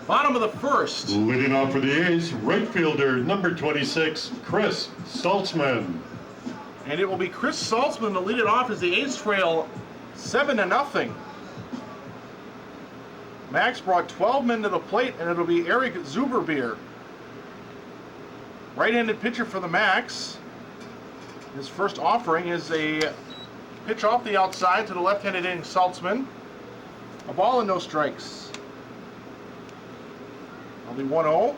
Bottom of the first. Leading off for the A's, right fielder number 26, Chris Saltzman. And it will be Chris Saltzman to lead it off as the A's trail 7-0. Max brought 12 men to the plate, and it'll be Eric Zuberbier. Right-handed pitcher for the Max. His first offering is a pitch off the outside to the left-handed hitting Saltzman. A ball and no strikes. It'll be 1-0.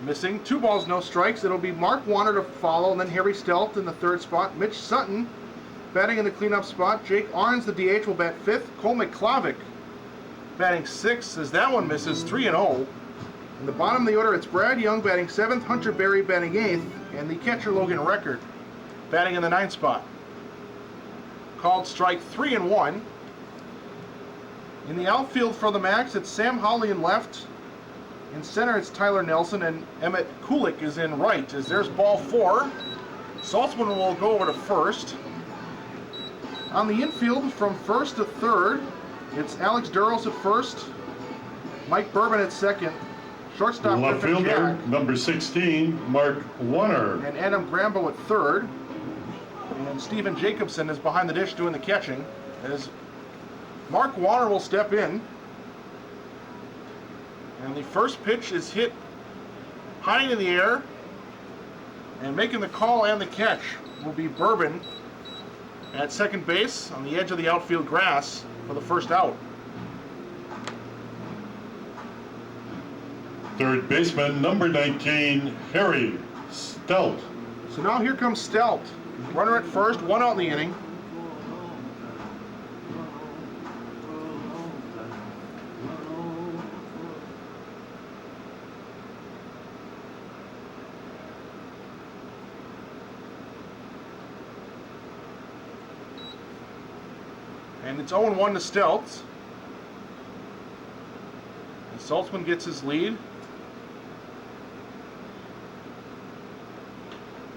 Missing 2 balls, no strikes. It'll be Mark Warner to follow, and then Harry Stelt in the third spot. Mitch Sutton batting in the cleanup spot. Jake Arns, the DH, will bat 5th. Cole McClavick batting 6th as that one misses, 3-0. In the bottom of the order, it's Brad Young batting 7th, Hunter Berry batting 8th, and the catcher Logan Record batting in the 9th spot. Called strike 3-1. In the outfield for the Max, it's Sam Hawley in left. In center, it's Tyler Nelson, and Emmett Kulik is in right. As there's ball 4. Saltzman will go over to first. On the infield, from first to third, it's Alex Duros at first, Mike Bourbon at second, shortstop Left Griffin fielder Jack, number 16, Mark Warner. and Adam Grambo at third. And Stephen Jacobson is behind the dish doing the catching, as Mark Warner will step in. And the first pitch is hit high in the air, and making the call and the catch will be Bourbon at second base on the edge of the outfield grass for the first out. Third baseman number 19, Harry Stelt. So now here comes Stelt. Runner at first, 1 out in the inning. And it's 0-1 to Stelt. And Saltzman gets his lead.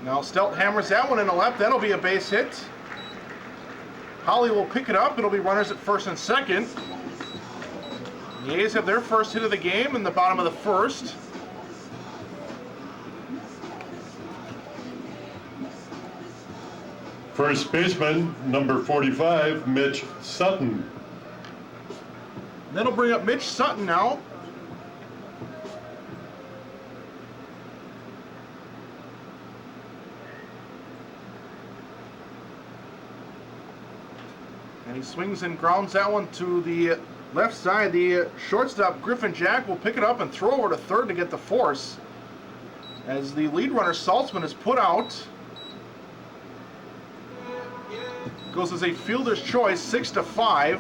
Now Stelt hammers that one in the left. That'll be a base hit. Holly will pick it up. It'll be runners at first and second. The A's have their first hit of the game in the bottom of the first. First baseman number 45, Mitch Sutton. That'll bring up Mitch Sutton now. And he swings and grounds that one to the left side. The shortstop, Griffin Jack, will pick it up and throw over to third to get the force. As the lead runner, Saltzman, is put out. Goes as a fielder's choice, 6-5.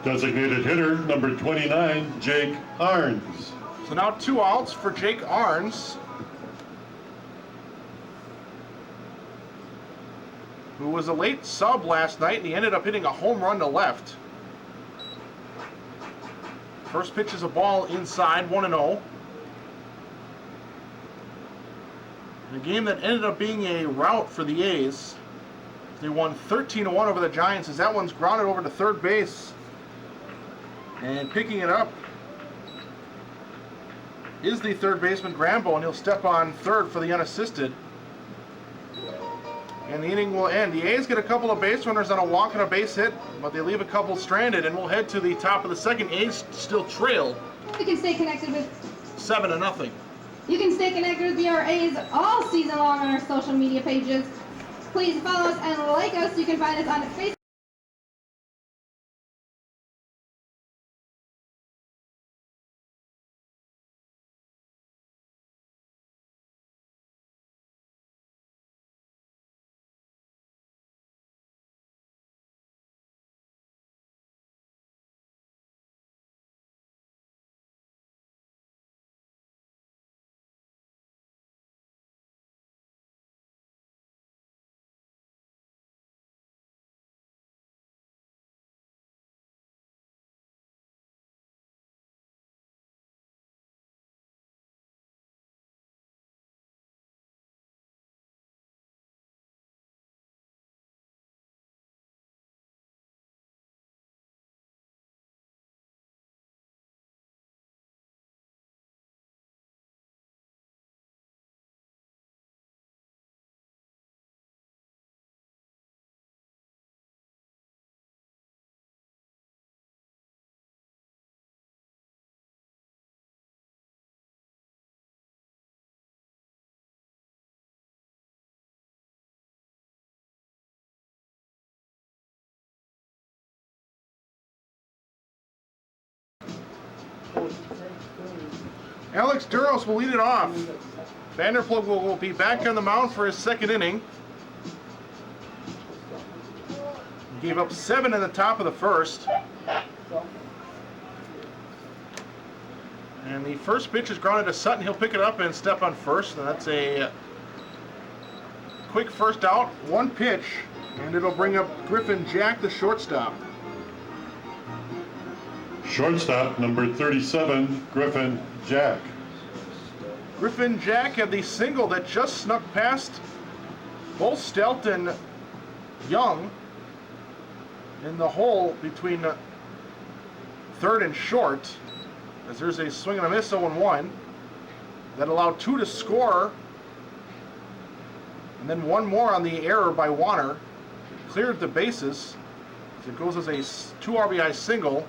Designated hitter number 29, Jake Arns. So now 2 outs for Jake Arns, who was a late sub last night, and he ended up hitting a home run to left. First pitch is a ball inside, 1-0. In a game that ended up being a rout for the A's. They won 13-1 over the Giants, as that one's grounded over to third base. And picking it up is the third baseman, Grambo, and he'll step on third for the unassisted. And the inning will end. The A's get a couple of base runners on a walk and a base hit, but they leave a couple stranded, and we'll head to the top of the second. A's still trail. You can stay connected with 7-0. You can stay connected with your A's all season long on our social media pages. Please follow us and like us. You can find us on Facebook. Alex Duros will lead it off. Vanderplug will be back on the mound for his second inning. He gave up 7 in the top of the first. And the first pitch is grounded to Sutton. He'll pick it up and step on first. And that's a quick first out. 1 pitch, and it'll bring up Griffin Jack, the shortstop. Shortstop, number 37, Griffin Jack. Griffin Jack had the single that just snuck past both Stelt and Young in the hole between third and short, as there's a swing and a miss, 0-1. That allowed 2 to score, and then 1 more on the error by Warner. Cleared the bases, so it goes as a 2 RBI single.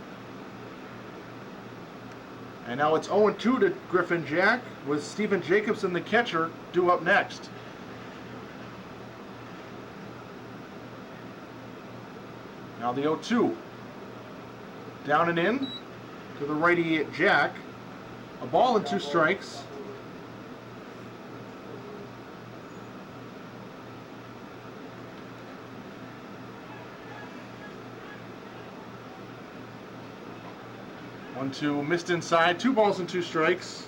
And now it's 0-2 to Griffin Jack, with Stephen Jacobson, the catcher, due up next. Now the 0-2. Down and in to the righty Jack. A ball and 2 strikes. One, 2, missed inside. 2 balls and 2 strikes.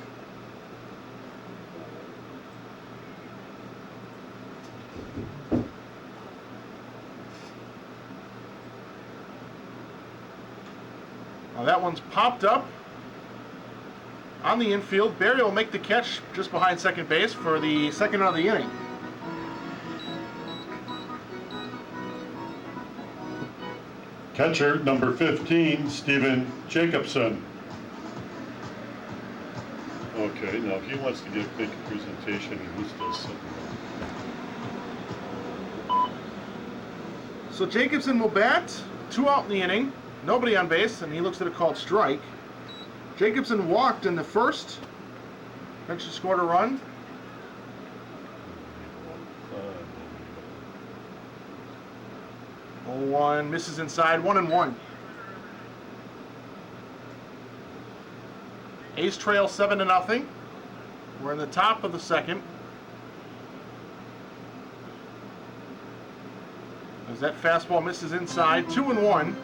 Now that one's popped up on the infield. Barry will make the catch just behind second base for the second out of the inning. Catcher, number 15, Stephen Jacobson. Okay, now if he wants to make a presentation, he's still sitting there. So Jacobson will bat. 2 out in the inning. Nobody on base, and he looks at a called strike. Jacobson walked in the first. Eventually scored a run. 0-1, misses inside, 1-1. A's trail 7-0. We're in the top of the second. As that fastball misses inside, 2-1.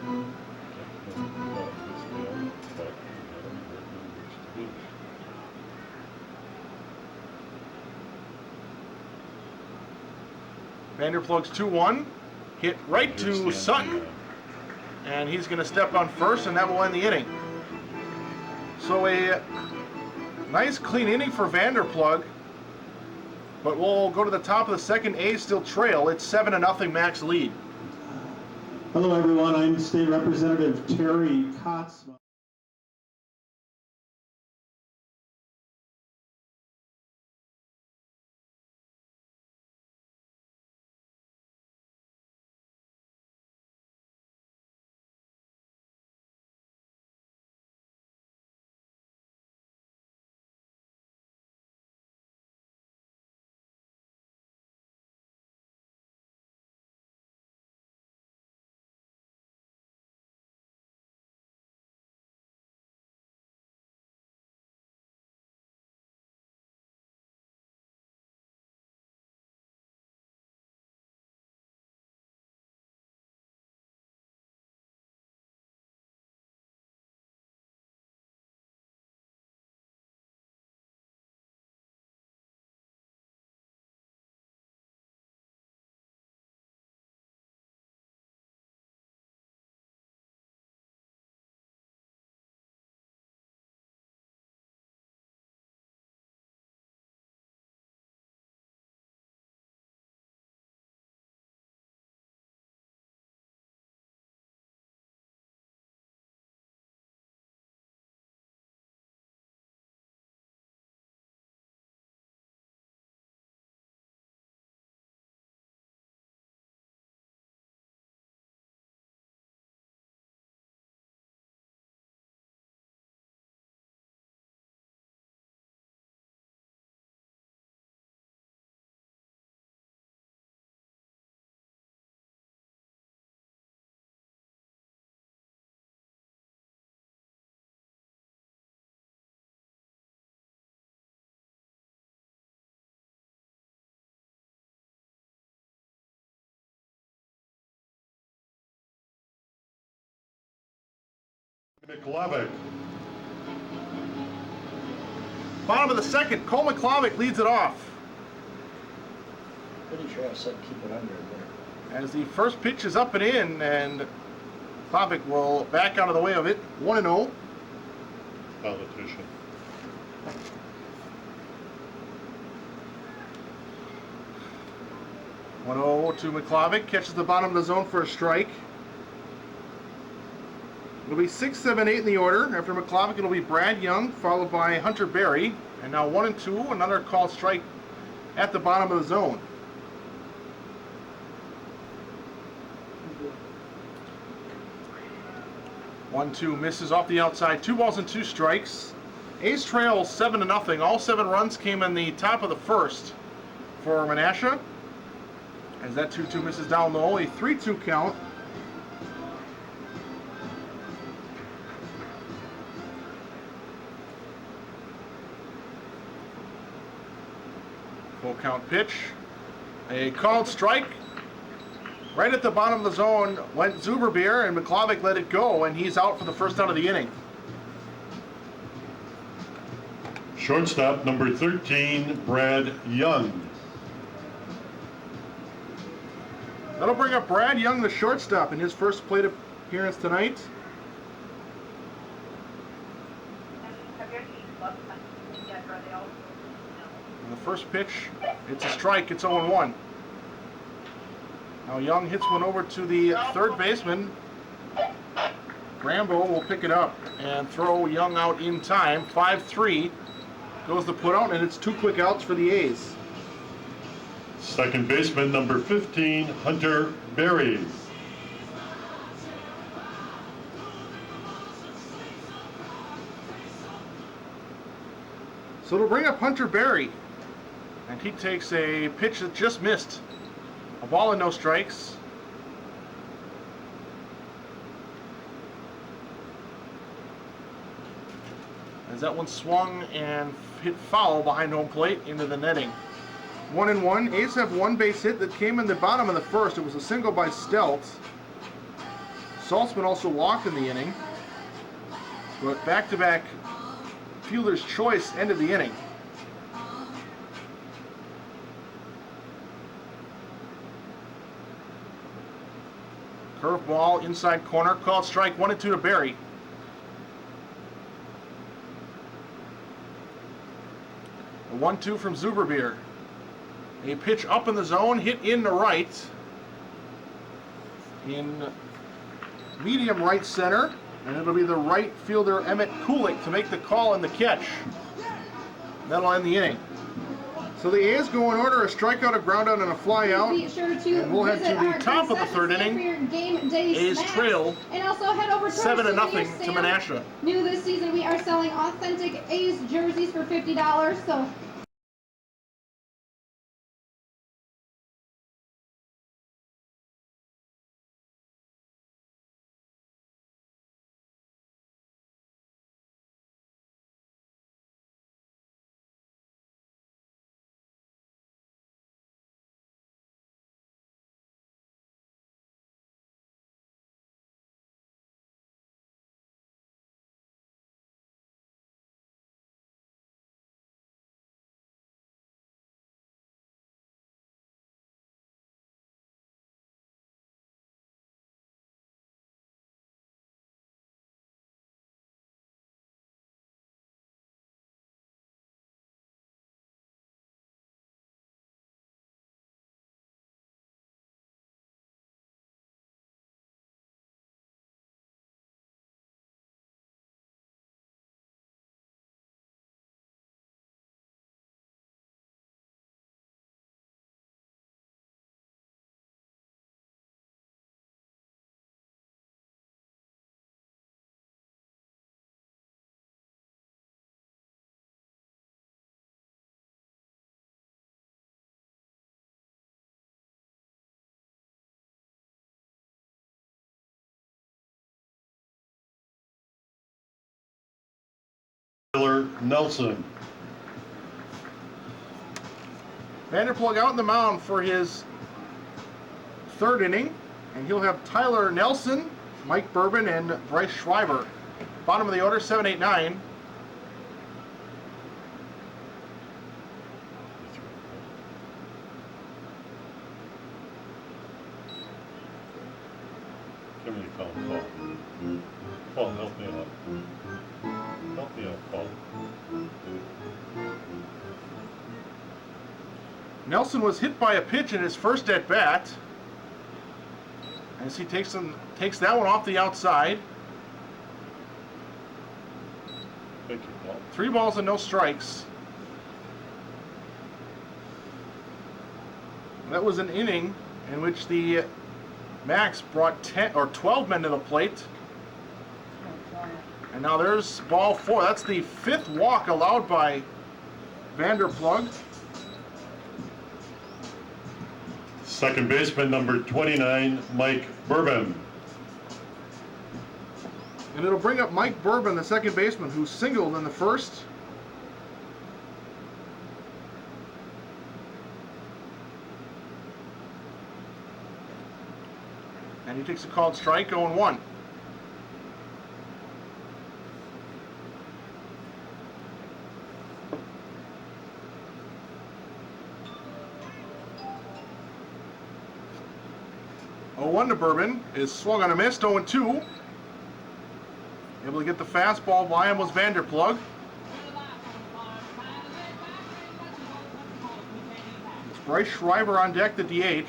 Vanderplug's 2-1. Hit right to Sutton, and he's going to step on first, and that will end the inning. So a nice clean inning for Vanderplug, but we'll go to the top of the second. A's still trail. It's 7-0 max lead. Hello everyone, I'm State Representative Terry Kotz. McLavick. Bottom of the second, Cole McClavick leads it off. Pretty sure I said keep it under there. As the first pitch is up and in, and McClavick will back out of the way of it. 1-0. Politician. 1-0 to McClavick, catches the bottom of the zone for a strike. It'll be 6, 7, 8 in the order. After McClavick, it'll be Brad Young, followed by Hunter Berry. And now 1 and 2, another called strike at the bottom of the zone. One, 2 misses off the outside. 2 balls and 2 strikes. A's trail 7-0. All 7 runs came in the top of the first for Menasha. As that 2-2 misses down low, a 3-2 count. Full count pitch. A called strike. Right at the bottom of the zone went Zuberbeer, and McClavick let it go, and he's out for the first out of the inning. Shortstop number 13, Brad Young. That'll bring up Brad Young, the shortstop, in his first plate appearance tonight. And the first pitch, it's a strike, it's 0-1. Now Young hits one over to the third baseman. Rambo will pick it up and throw Young out in time. 5-3 goes the put out, and it's 2 quick outs for the A's. Second baseman number 15, Hunter Berry. So it'll bring up Hunter Berry, and he takes a pitch that just missed. A ball and no strikes. As that one swung and hit foul behind home plate into the netting. 1-1. A's have 1 base hit that came in the bottom of the first. It was a single by Stelt. Saltzman also walked in the inning. But back-to-back fielder's choice ended the inning. Curveball inside corner, called strike 1 and 2 to Berry. A 1-2 from Zuberbeer. A pitch up in the zone, hit in the right. In medium right center. And it'll be the right fielder Emmett Kulik to make the call and the catch. That'll end the inning. So the A's go in order: a strikeout, a groundout, and a fly out. Be sure to And we'll head visit to the our top of the concession third stand inning. for your game day A's snacks. trail And also head over to 7-0 our to stand. Menasha. New this season, we are selling authentic A's jerseys for $50. So Nelson. Vanderplug out on the mound for his third inning, and he'll have Tyler Nelson, Mike Bourbon, and Bryce Schreiber Bottom of the order, 7, 8, 9. Somebody call Paul. Paul, help me out. Help me out, Paul. Nelson was hit by a pitch in his first at bat, as he takes that one off the outside. Thank you, Paul. 3 balls and no strikes. That was an inning in which the Max brought 10 or 12 men to the plate. And now there's ball 4. That's the 5th walk allowed by Vanderplug. Second baseman, number 29, Mike Bourbon. And it'll bring up Mike Bourbon, the second baseman, who singled in the first. And he takes a called strike, 0-1. To Bourbon is swung on a miss, 0-2. Able to get the fastball by him was Vanderplug. It's Bryce Schreiber on deck, the DH.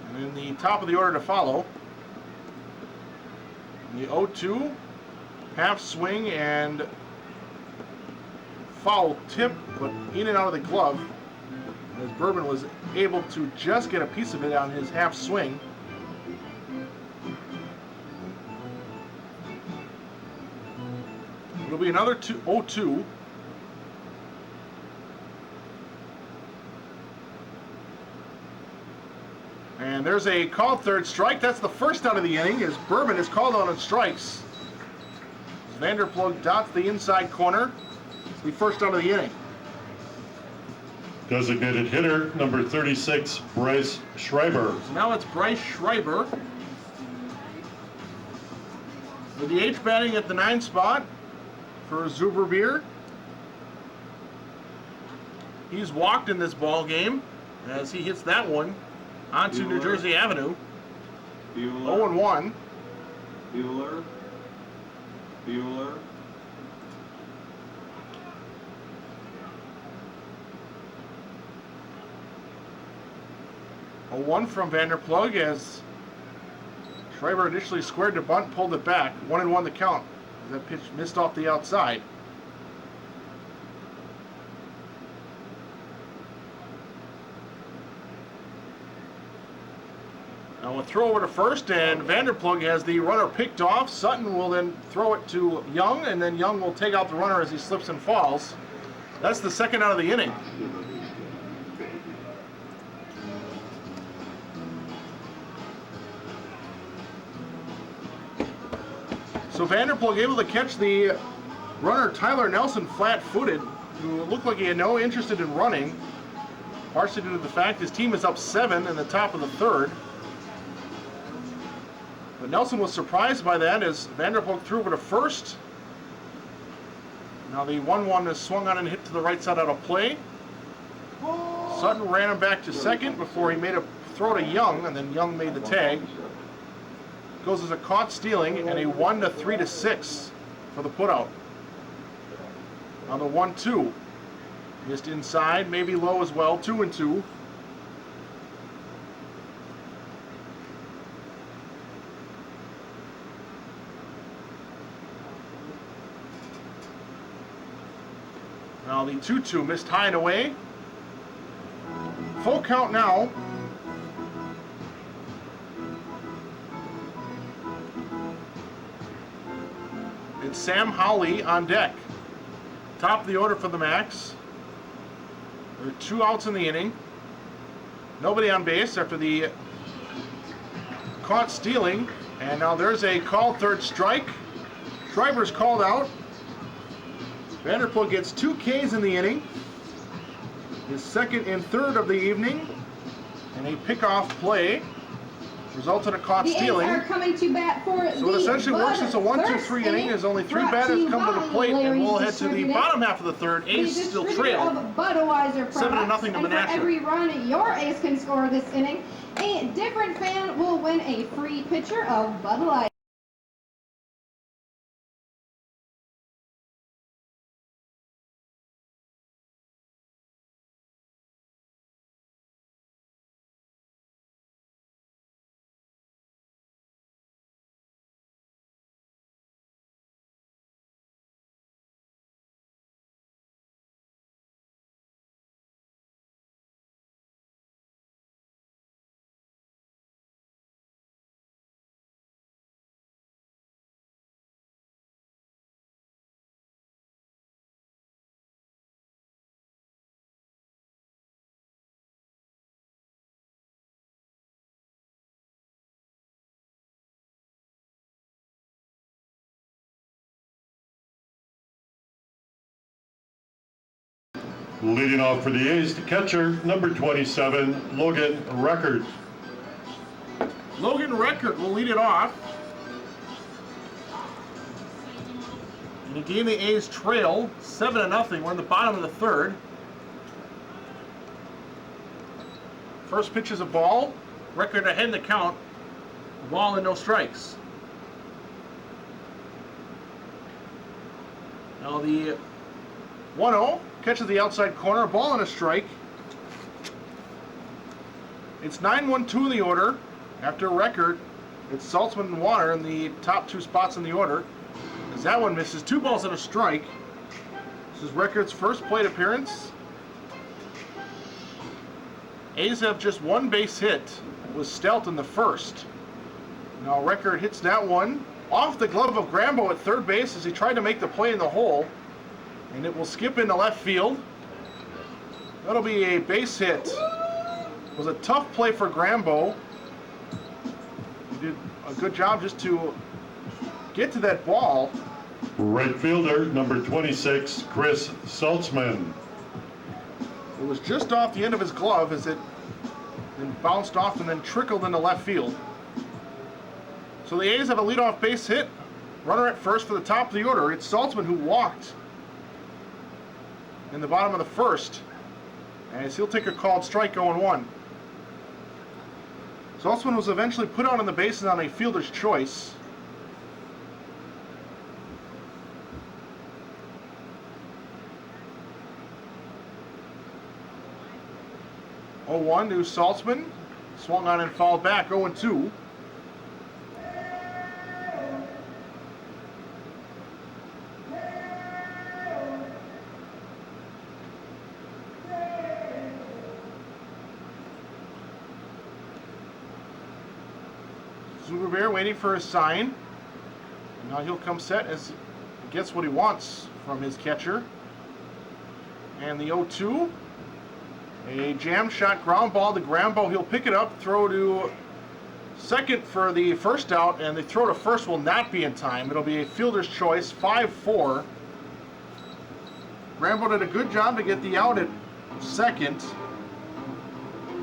And in the top of the order to follow, the 0-2, half swing and foul tip, but in and out of the glove, as Bourbon was able to just get a piece of it on his half swing. It'll be another 0-2. And there's a called third strike. That's the first out of the inning, as Bourbon is called out on strikes. Vanderplug dots the inside corner. The first out of the inning. Designated hitter, number 36, Bryce Schreiber. So now it's Bryce Schreiber. The DH batting at the 9 spot for Zuberbier. He's walked in this ball game as he hits that one onto New Jersey Avenue. 0-1. Bueller. 0-1 from Vanderplug as Schreiber initially squared to bunt, pulled it back. 1-1 the count. That pitch missed off the outside. Now a throw over to first, and Vanderplug has the runner picked off. Sutton will then throw it to Young, and then Young will take out the runner as he slips and falls. That's the second out of the inning. So Vanderplug able to catch the runner Tyler Nelson flat-footed, who looked like he had no interest in running, partially due to the fact his team is up 7 in the top of the 3rd. But Nelson was surprised by that as Vanderplug threw over to first. Now the 1-1 is swung on and hit to the right side out of play. Sutton ran him back to second before he made a throw to Young, and then Young made the tag. Goes as a caught stealing and a 1-3-6 for the putout. On the 1-2, missed inside, maybe low as well, 2-2. Now the 2-2 missed high and away. Full count now. It's Sam Howley on deck. Top of the order for the Max. There are 2 outs in the inning. Nobody on base after the caught stealing. And now there's a called third strike. Schreiber's called out. Vanderplug gets 2 Ks in the inning. His second and third of the evening. And a pickoff play. results in a caught The A's stealing. are coming to bat for So it essentially works as a 1-2-3 first inning. There's only 3 brought batters you come to the by plate, and Larry's we'll head to the Distributing. bottom half of the third. The A's still distributor trail. of Budweiser 7-0 products, to and for Menasha. every run your A's can score this inning, a different fan will win a free pitcher of Bud Light. Leading off for the A's, the catcher, number 27, Logan Record. Logan Record will lead it off. In a game the A's trail 7-0. We're in the bottom of the third. First pitch is a ball. Record ahead in the count. A ball and no strikes. Now the 1-0 catches the outside corner. A ball and a strike. It's 9-1-2 in the order. After Record, it's Saltzman and Warner in the top 2 spots in the order. As that one misses, 2 balls and a strike. This is Record's first plate appearance. A's have just 1 base hit. It was Stelt in the first. Now Record hits that one off the glove of Grambo at third base as he tried to make the play in the hole. And it will skip into left field. That'll be a base hit. It was a tough play for Grambo. He did a good job just to get to that ball. Right fielder, number 26, Chris Saltzman. It was just off the end of his glove as it then bounced off and then trickled into left field. So the A's have a leadoff base hit. Runner at first for the top of the order. It's Saltzman who walked in the bottom of the first, as he'll take a called strike 0-1. Saltzman was eventually put out on the bases on a fielder's choice. Oh, 0-1 to Saltzman. Swung on and fouled back 0-2. Zuberbear waiting for his sign. Now he'll come set as he gets what he wants from his catcher. And the 0-2. A jam shot ground ball to Grambo. He'll pick it up, throw to second for the first out, and the throw to first will not be in time. It'll be a fielder's choice, 5-4. Grambo did a good job to get the out at second.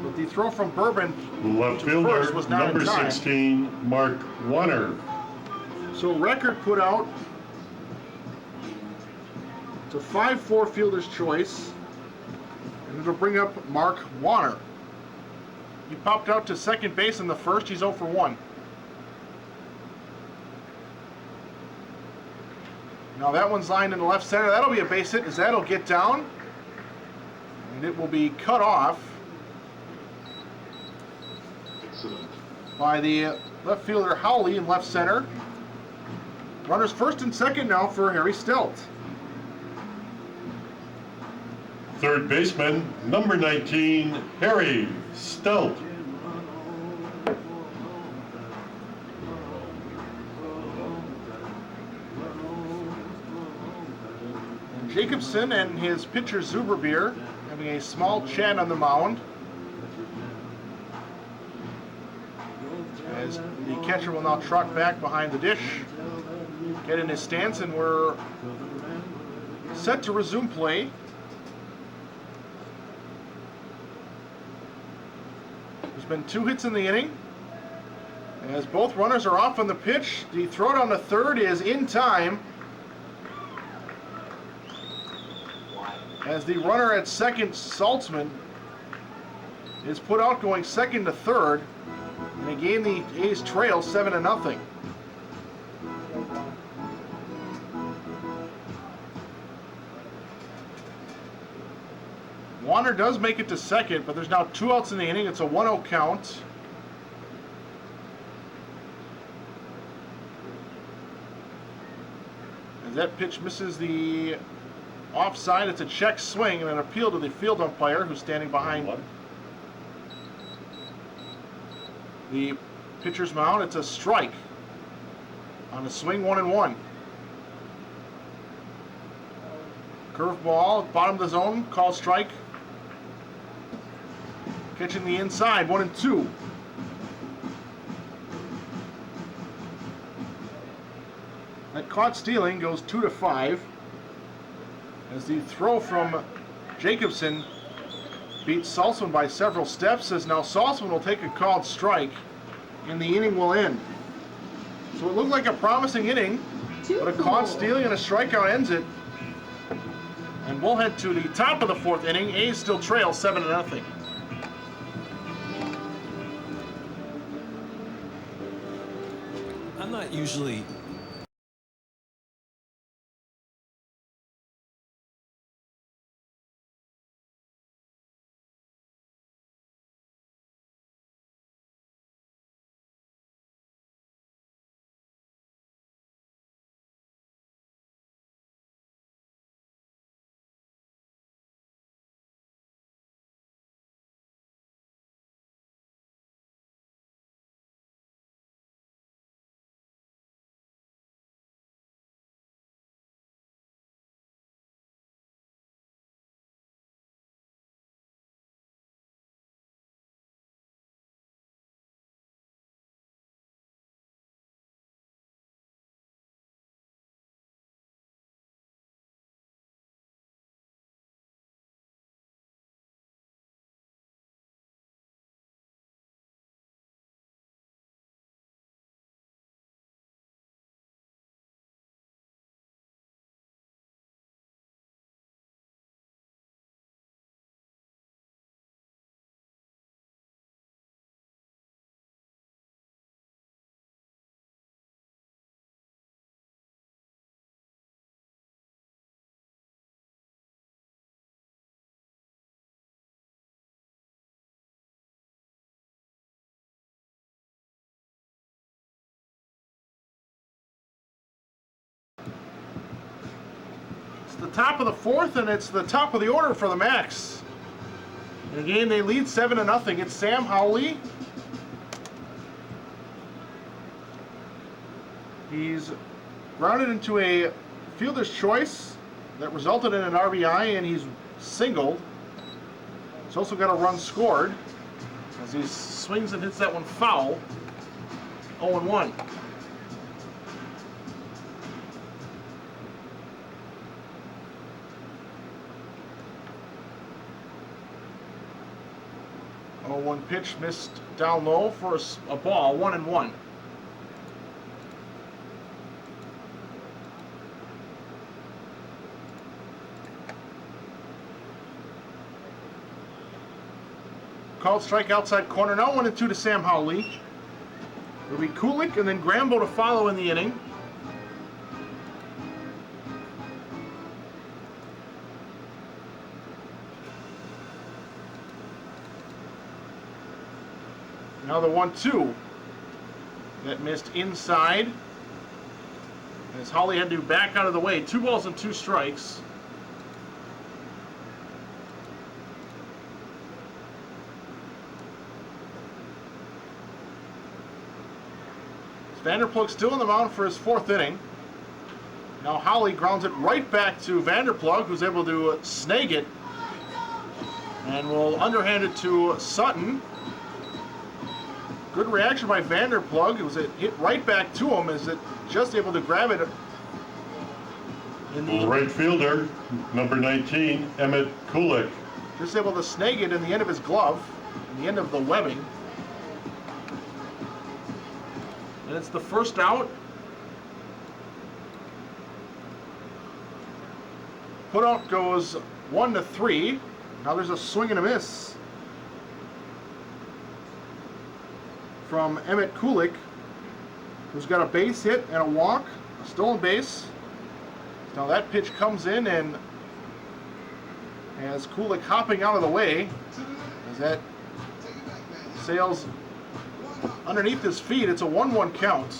But the throw from Bourbon Left to fielder, first was not number in time. 16, Mark Warner. So Record put out to 5-4 fielder's choice, and it'll bring up Mark Warner. He popped out to second base in the first. He's 0 for 1. Now that one's lined in the left center. That'll be a base hit as that'll get down, and it will be cut off by the left fielder Howley in left center. Runners first and second now for Harry Stelt. Third baseman, number 19, Harry Stelt. And Jacobson and his pitcher Zuberbeer having a small chat on the mound, as the catcher will now trot back behind the dish, get in his stance, and we're set to resume play. There's been 2 hits in the inning. As both runners are off on the pitch, the throw down to third is in time. As the runner at second, Saltzman, is put out going second to third. And again, the A's trail 7-0. Warner does make it to second, but there's now 2 outs in the inning. It's a 1-0 count. As that pitch misses the offside, it's a check swing and an appeal to the field umpire who's standing behind the pitcher's mound. It's a strike on a swing, 1-1. Curveball, bottom of the zone, call strike. Catching the inside, 1-2. That caught stealing goes 2-5. As the throw from Jacobson beats Saltzman by several steps, as now Saltzman will take a called strike and the inning will end. So it looked like a promising inning, but a caught stealing and a strikeout ends it. And we'll head to the top of the 4th inning. A's still trail 7-0. I'm not usually The top of the 4th, and it's the top of the order for the Macs. And again, they lead 7-0. It's Sam Howley. He's grounded into a fielder's choice that resulted in an RBI, and he's singled. He's also got a run scored as he swings and hits that one foul. 0-1. One pitch missed down low for a ball, 1-1. Called strike outside corner. Now 1-2 to Sam Howley. It'll be Kulik and then Grambo to follow in the inning. Now the 1-2 that missed inside. As Hawley had to back out of the way. 2 balls and 2 strikes. Vanderplug still on the mound for his 4th inning. Now Hawley grounds it right back to Vanderplug, who's able to snag it. And will underhand it to Sutton. Good reaction by Vanderplug. It was a hit right back to him, as it just able to grab it in the right fielder, number 19, Emmett Kulik. Just able to snag it in the end of his glove, in the end of the webbing. And it's the first out. Put out goes 1-3. Now there's a swing and a miss from Emmett Kulik, who's got a base hit and a walk, a stolen base. Now that pitch comes in, and as Kulik hopping out of the way, as that sails underneath his feet, it's a 1-1 count.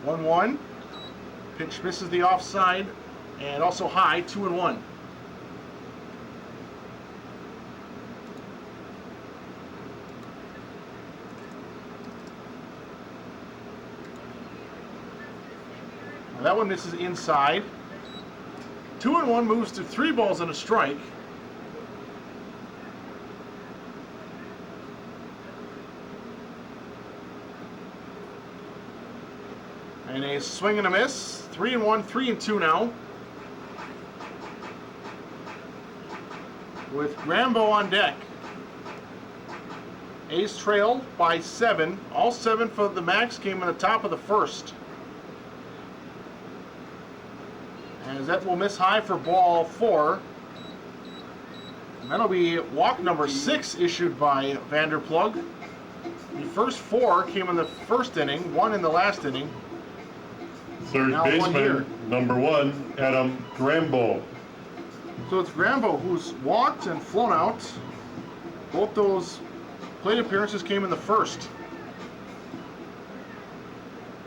One. Pitch misses the offside, and also high, 2-1. Now that one misses inside. 2-1 moves to 3 balls and a strike. And a swing and a miss. 3-1, 3-2 now. With Rambo on deck. A's trailed by 7. All 7 for the Max came in the top of the first. As that will miss high for ball 4. And that'll be walk number 6 issued by Vanderplug. The first 4 came in the first inning, 1 in the last inning. Third Now 1 baseman, here. number 1, Adam Grambo. So it's Rambo who's walked and flown out. Both those plate appearances came in the first.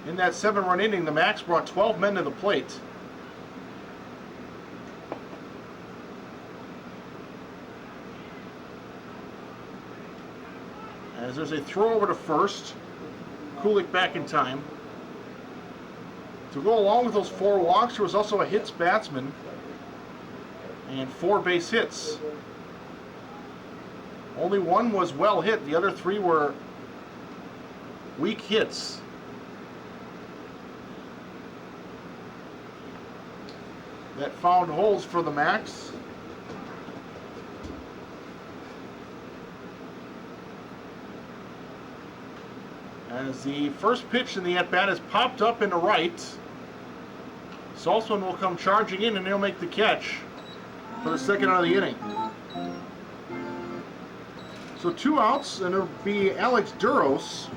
In that 7-run inning, the Max brought 12 men to the plate. As there's a throw over to first. Kulik back in time. To go along with those 4 walks, there was also a hits batsman and 4 base hits. Only 1 was well hit. The other 3 were weak hits. That found holes for the Max. As the first pitch in the at-bat is popped up into right. Saltzman will come charging in, and he'll make the catch for the second out of the inning. So 2 outs, and it'll be Alex Duros.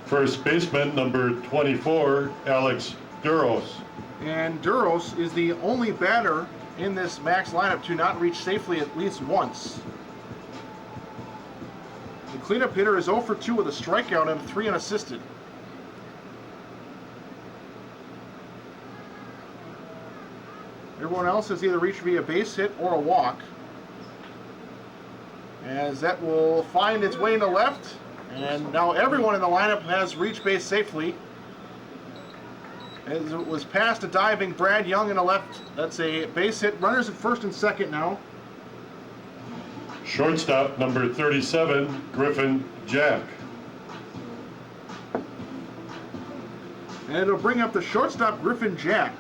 First baseman, number 24, Alex Duros. And Duros is the only batter in this Max lineup to not reach safely at least once. The cleanup hitter is 0 for 2 with a strikeout and 3 unassisted. Everyone else has either reached via base hit or a walk. As that will find its way into left. And now everyone in the lineup has reached base safely. As it was past a diving Brad Young in the left. That's a base hit. Runners at first and second now. Shortstop, number 37, Griffin Jack. And it'll bring up the shortstop, Griffin Jack.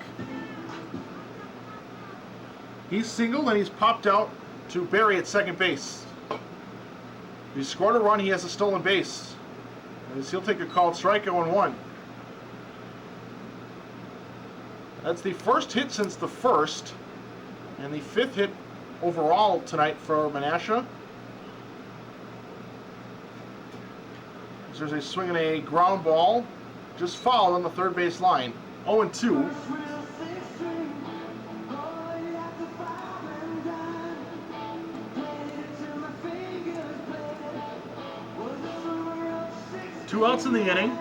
He's singled and he's popped out to Barry at second base. If he scored a run, he has a stolen base. As he'll take a called strike, 0-1. That's the first hit since the first, and the 5th hit overall tonight for Menasha. There's a swing and a ground ball, just fouled on the third base line. 0-2. Two outs in the inning.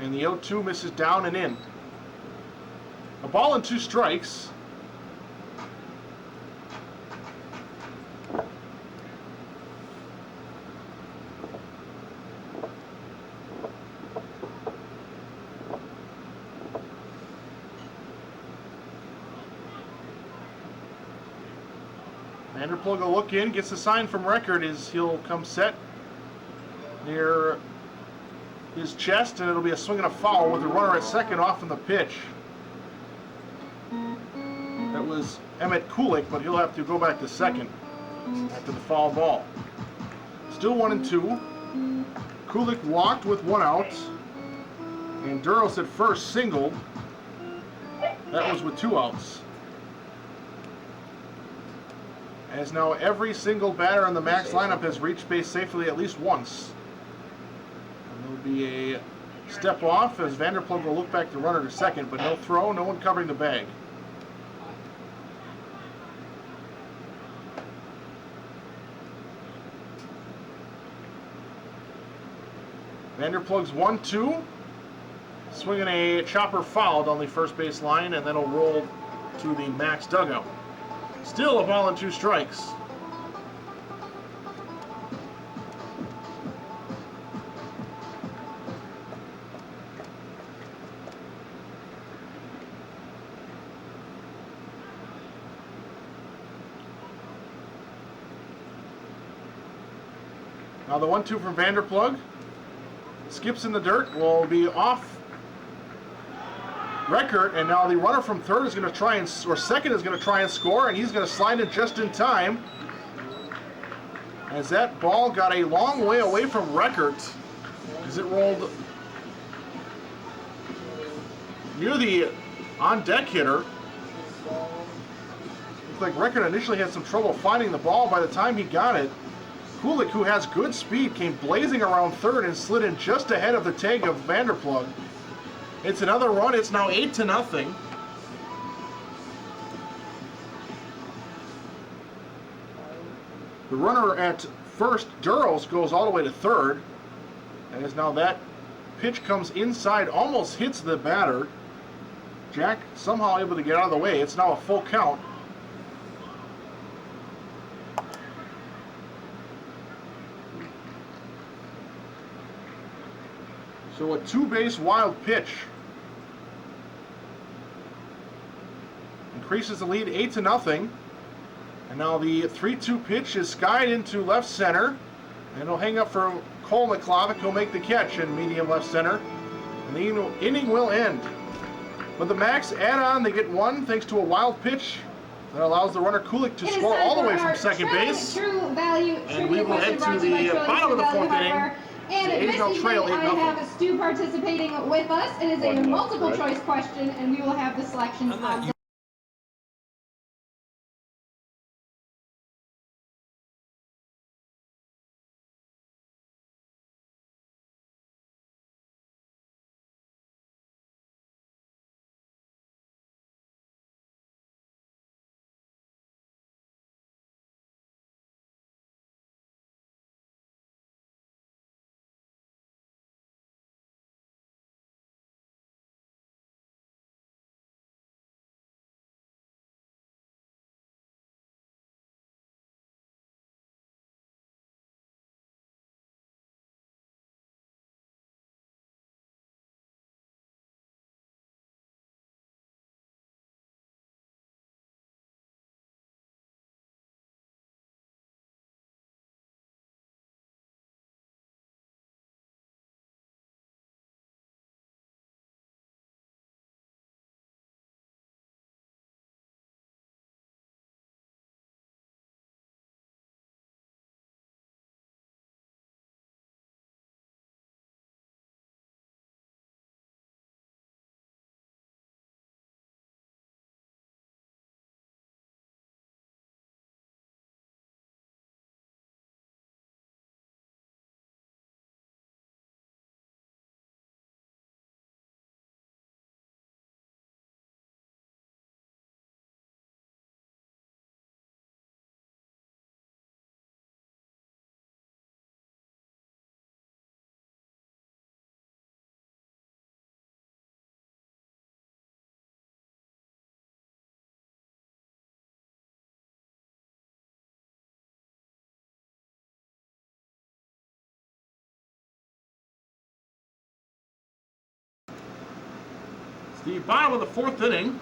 And the 0-2 misses down and in. A ball and 2 strikes. Vanderplug will look in, gets the sign from Record as he'll come set near his chest, and it'll be a swing and a foul with the runner at second off from the pitch. That was Emmett Kulik, but he'll have to go back to second after the foul ball. Still 1-2. Kulik walked with 1 out, and Duros at first singled. That was with 2 outs. As now every single batter in the Max lineup has reached base safely at least once. And there'll be a step off as Vanderplug will look back the runner to second, but no throw, no one covering the bag. Vanderplug's 1-2. Swinging a chopper foul down the first base line, and then it'll roll to the Max dugout. Still a ball and 2 strikes. Now the 1-2 from Vanderplug. Skips in the dirt, will be off Record, and now the runner from third is going to try and, or second is going to try and score, and he's going to slide in just in time. As that ball got a long way away from Record, as it rolled near the on-deck hitter. Looked like Record initially had some trouble finding the ball. By the time he got it, Kulik, who has good speed, came blazing around third and slid in just ahead of the tag of Vanderplug. It's another run. It's now 8-0. The runner at first, Duros, goes all the way to third. And as now that pitch comes inside, almost hits the batter. Jack somehow able to get out of the way. It's now a full count. So a 2-base wild pitch increases the lead 8-0. And now the 3-2 pitch is skied into left center, and it'll hang up for Cole McClavick, who'll make the catch in medium left center. And the inning will end. But the Max add on, they get 1 thanks to a wild pitch that allows the runner Kulik to score all the way from second base. And we will head to the bottom of the 4th inning. And this evening I have Stu participating with us. It is a multiple choice question, and we will have the selections on. The bottom of the 4th inning,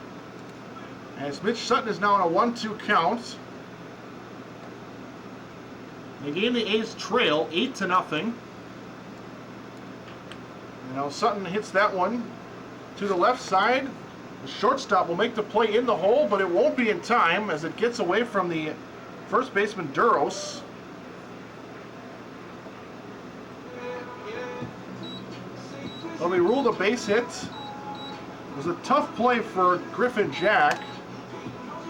as Mitch Sutton is now on a 1-2 count. They gain the A's trail 8-0. And now Sutton hits that one to the left side. The shortstop will make the play in the hole, but it won't be in time as it gets away from the first baseman Duros. It'll be ruled a base hit. It was a tough play for Griffin Jack.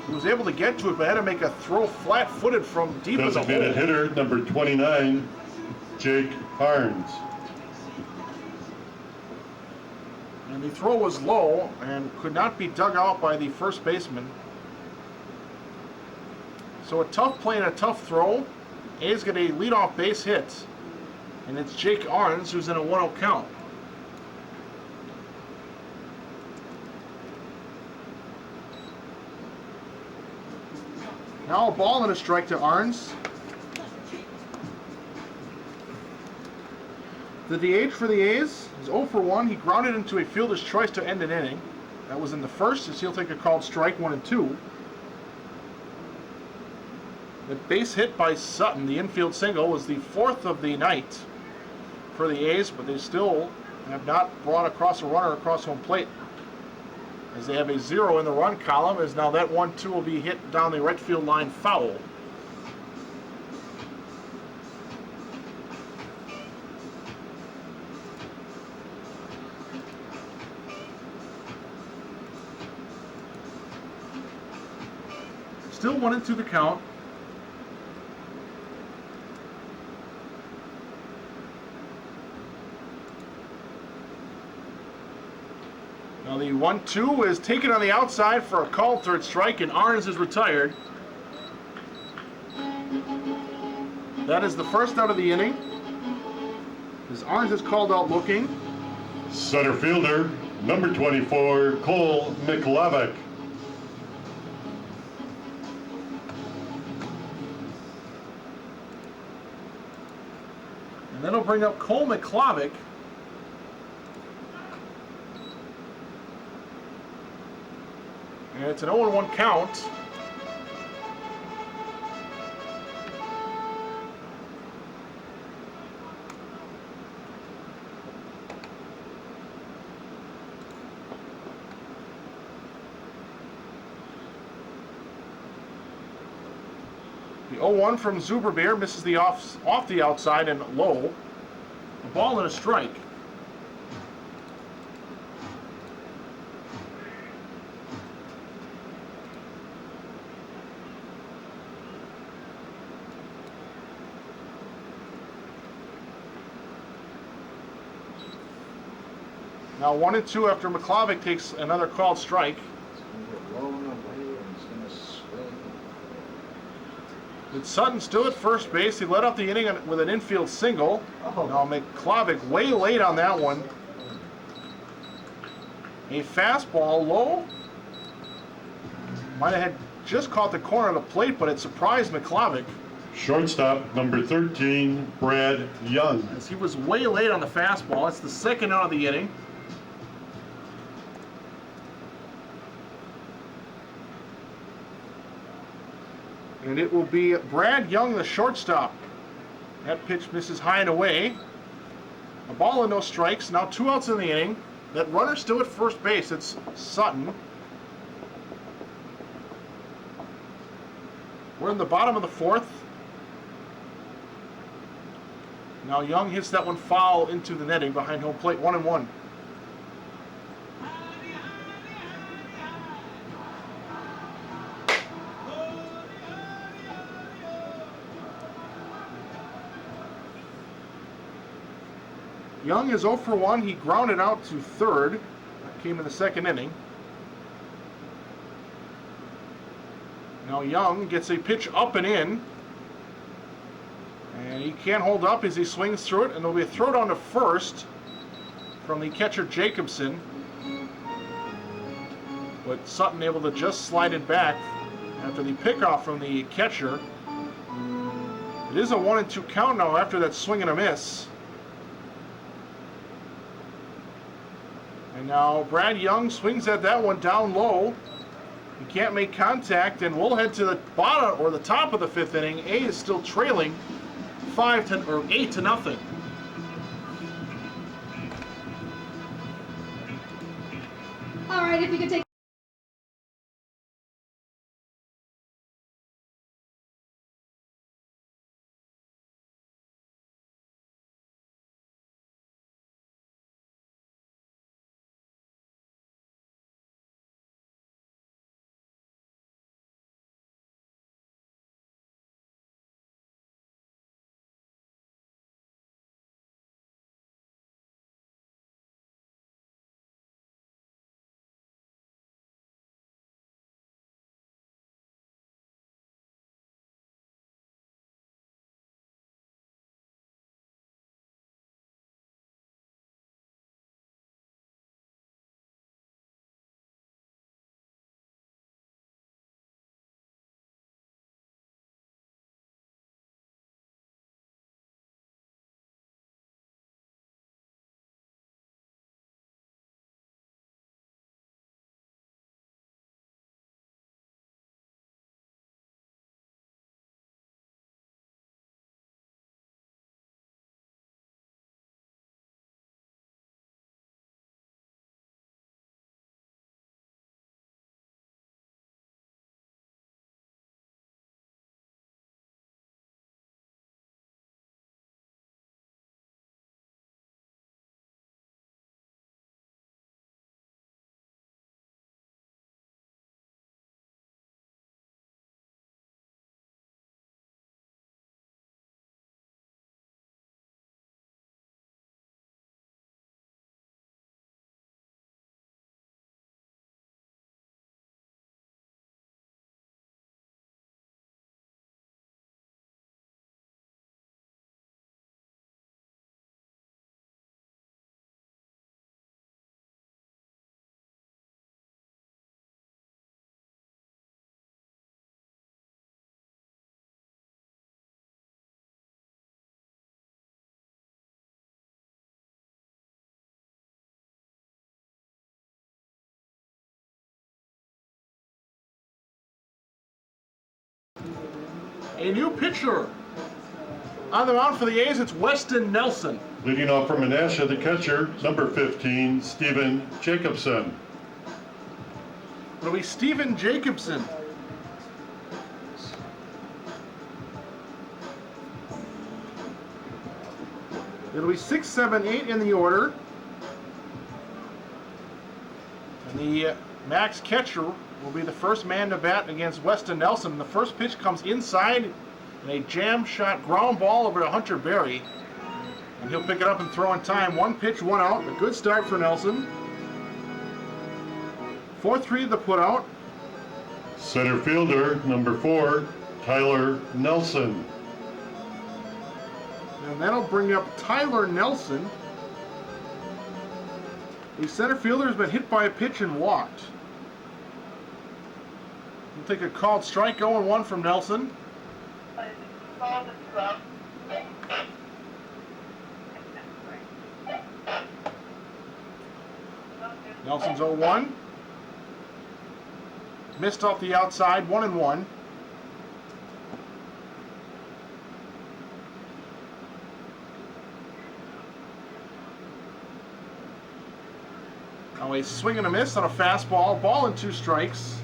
He was able to get to it, but had to make a throw flat-footed from deep in the hole. Designated hitter, number 29, Jake Harns. And the throw was low and could not be dug out by the first baseman. So a tough play and a tough throw. A's get a leadoff base hit. And it's Jake Arns who's in a 1-0 count. Now a ball and a strike to Arns. The DH for the A's is 0 for 1. He grounded into a fielder's choice to end an inning. That was in the first, as he'll take a called strike 1 and 2. The base hit by Sutton, the infield single, was the 4th of the night for the A's, but they still have not brought across a runner across home plate, as they have a 0 in the run column, as now that 1-2 will be hit down the right field line foul. Still 1 and 2 the count. Now the 1-2 is taken on the outside for a called third strike, and Arns is retired. That is the first out of the inning, as Arns is called out looking. Center fielder, number 24, Cole McLavick. And that'll bring up Cole McLavick. And it's an 0-1 count. The 0-1 from Zuberbeer misses the off the outside and low. A ball and a strike. Now 1 and 2 after McLavick takes another called strike. It's going to get blown away and it's going to swing. With Sutton still at first base, he led off the inning with an infield single. Oh. Now McLavick way late on that one. A fastball low. Might have had just caught the corner of the plate, but it surprised McLavick, Shortstop, number 13, Brad Young. as he was way late on the fastball. It's the second out of the inning. And it will be Brad Young, the shortstop. That pitch misses high and away. A ball and no strikes. Now 2 outs in the inning. That runner still at first base. It's Sutton. We're in the bottom of the 4th. Now Young hits that one foul into the netting behind home plate. 1-1. Young is 0 for 1. He grounded out to third. That came in the second inning. Now Young gets a pitch up and in. And he can't hold up as he swings through it. And there'll be a throw down to first from the catcher Jacobson. But Sutton able to just slide it back after the pickoff from the catcher. It is a 1 and 2 count now after that swing and a miss. And now Brad Young swings at that one down low. He can't make contact, and we'll head to the bottom or the top of the 5th inning. A is still trailing 8-0. All right, if you could take. A new pitcher on the mound for the A's. It's Weston Nelson. Leading off from Menasha, the catcher, number 15, Stephen Jacobson. It'll be Stephen Jacobson. It'll be 6, 7, 8 in the order. And the Max catcher will be the first man to bat against Weston Nelson. The first pitch comes inside in a jam shot ground ball over to Hunter Berry. And he'll pick it up and throw in time. 1 pitch, 1 out. A good start for Nelson. 4-3 the put out. Center fielder, number 4, Tyler Nelson. And that'll bring up Tyler Nelson. The center fielder has been hit by a pitch and walked. We'll take a called strike, 0-1 from Nelson. Nelson's 0-1. Missed off the outside, 1-1. Now a swing and a miss on a fastball. Ball and 2 strikes.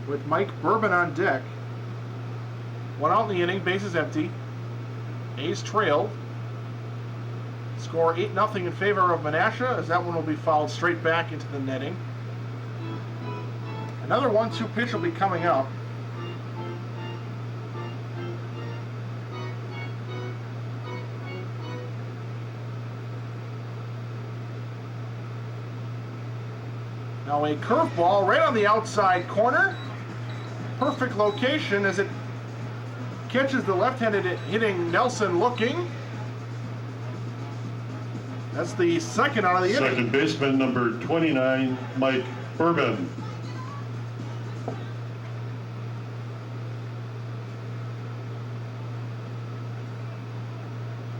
With Mike Bourbon on deck. 1 out in the inning, bases empty. A's trailed. Score 8-0 in favor of Menasha, as that one will be fouled straight back into the netting. Another 1-2 pitch will be coming up. Now a curveball right on the outside corner. Perfect location as it catches the left-handed hitting Nelson looking. That's the second out of the inning. Second baseman, number 29, Mike Bourbon.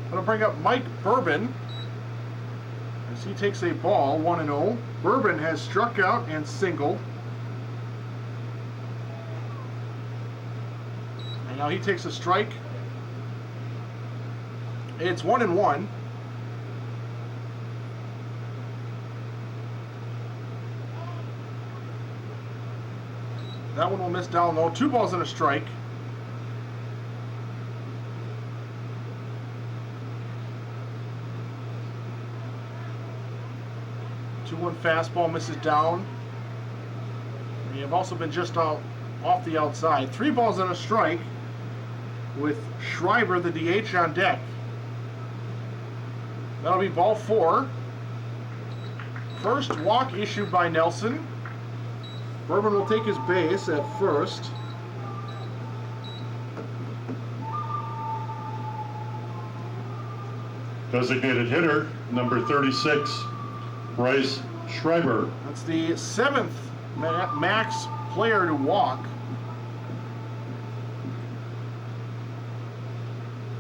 That'll bring up Mike Bourbon as he takes a ball, 1-0. Bourbon has struck out and singled. And now he takes a strike It's 1-1. That one will miss down low. 2 balls and a strike. Two-one fastball misses down. We have also been just off the outside. 3 balls and a strike with Schreiber, the DH, on deck. That'll be ball 4. First walk issued by Nelson. Bourbon will take his base at first. Designated hitter, number 36, Bryce Schreiber. That's the 7th max player to walk.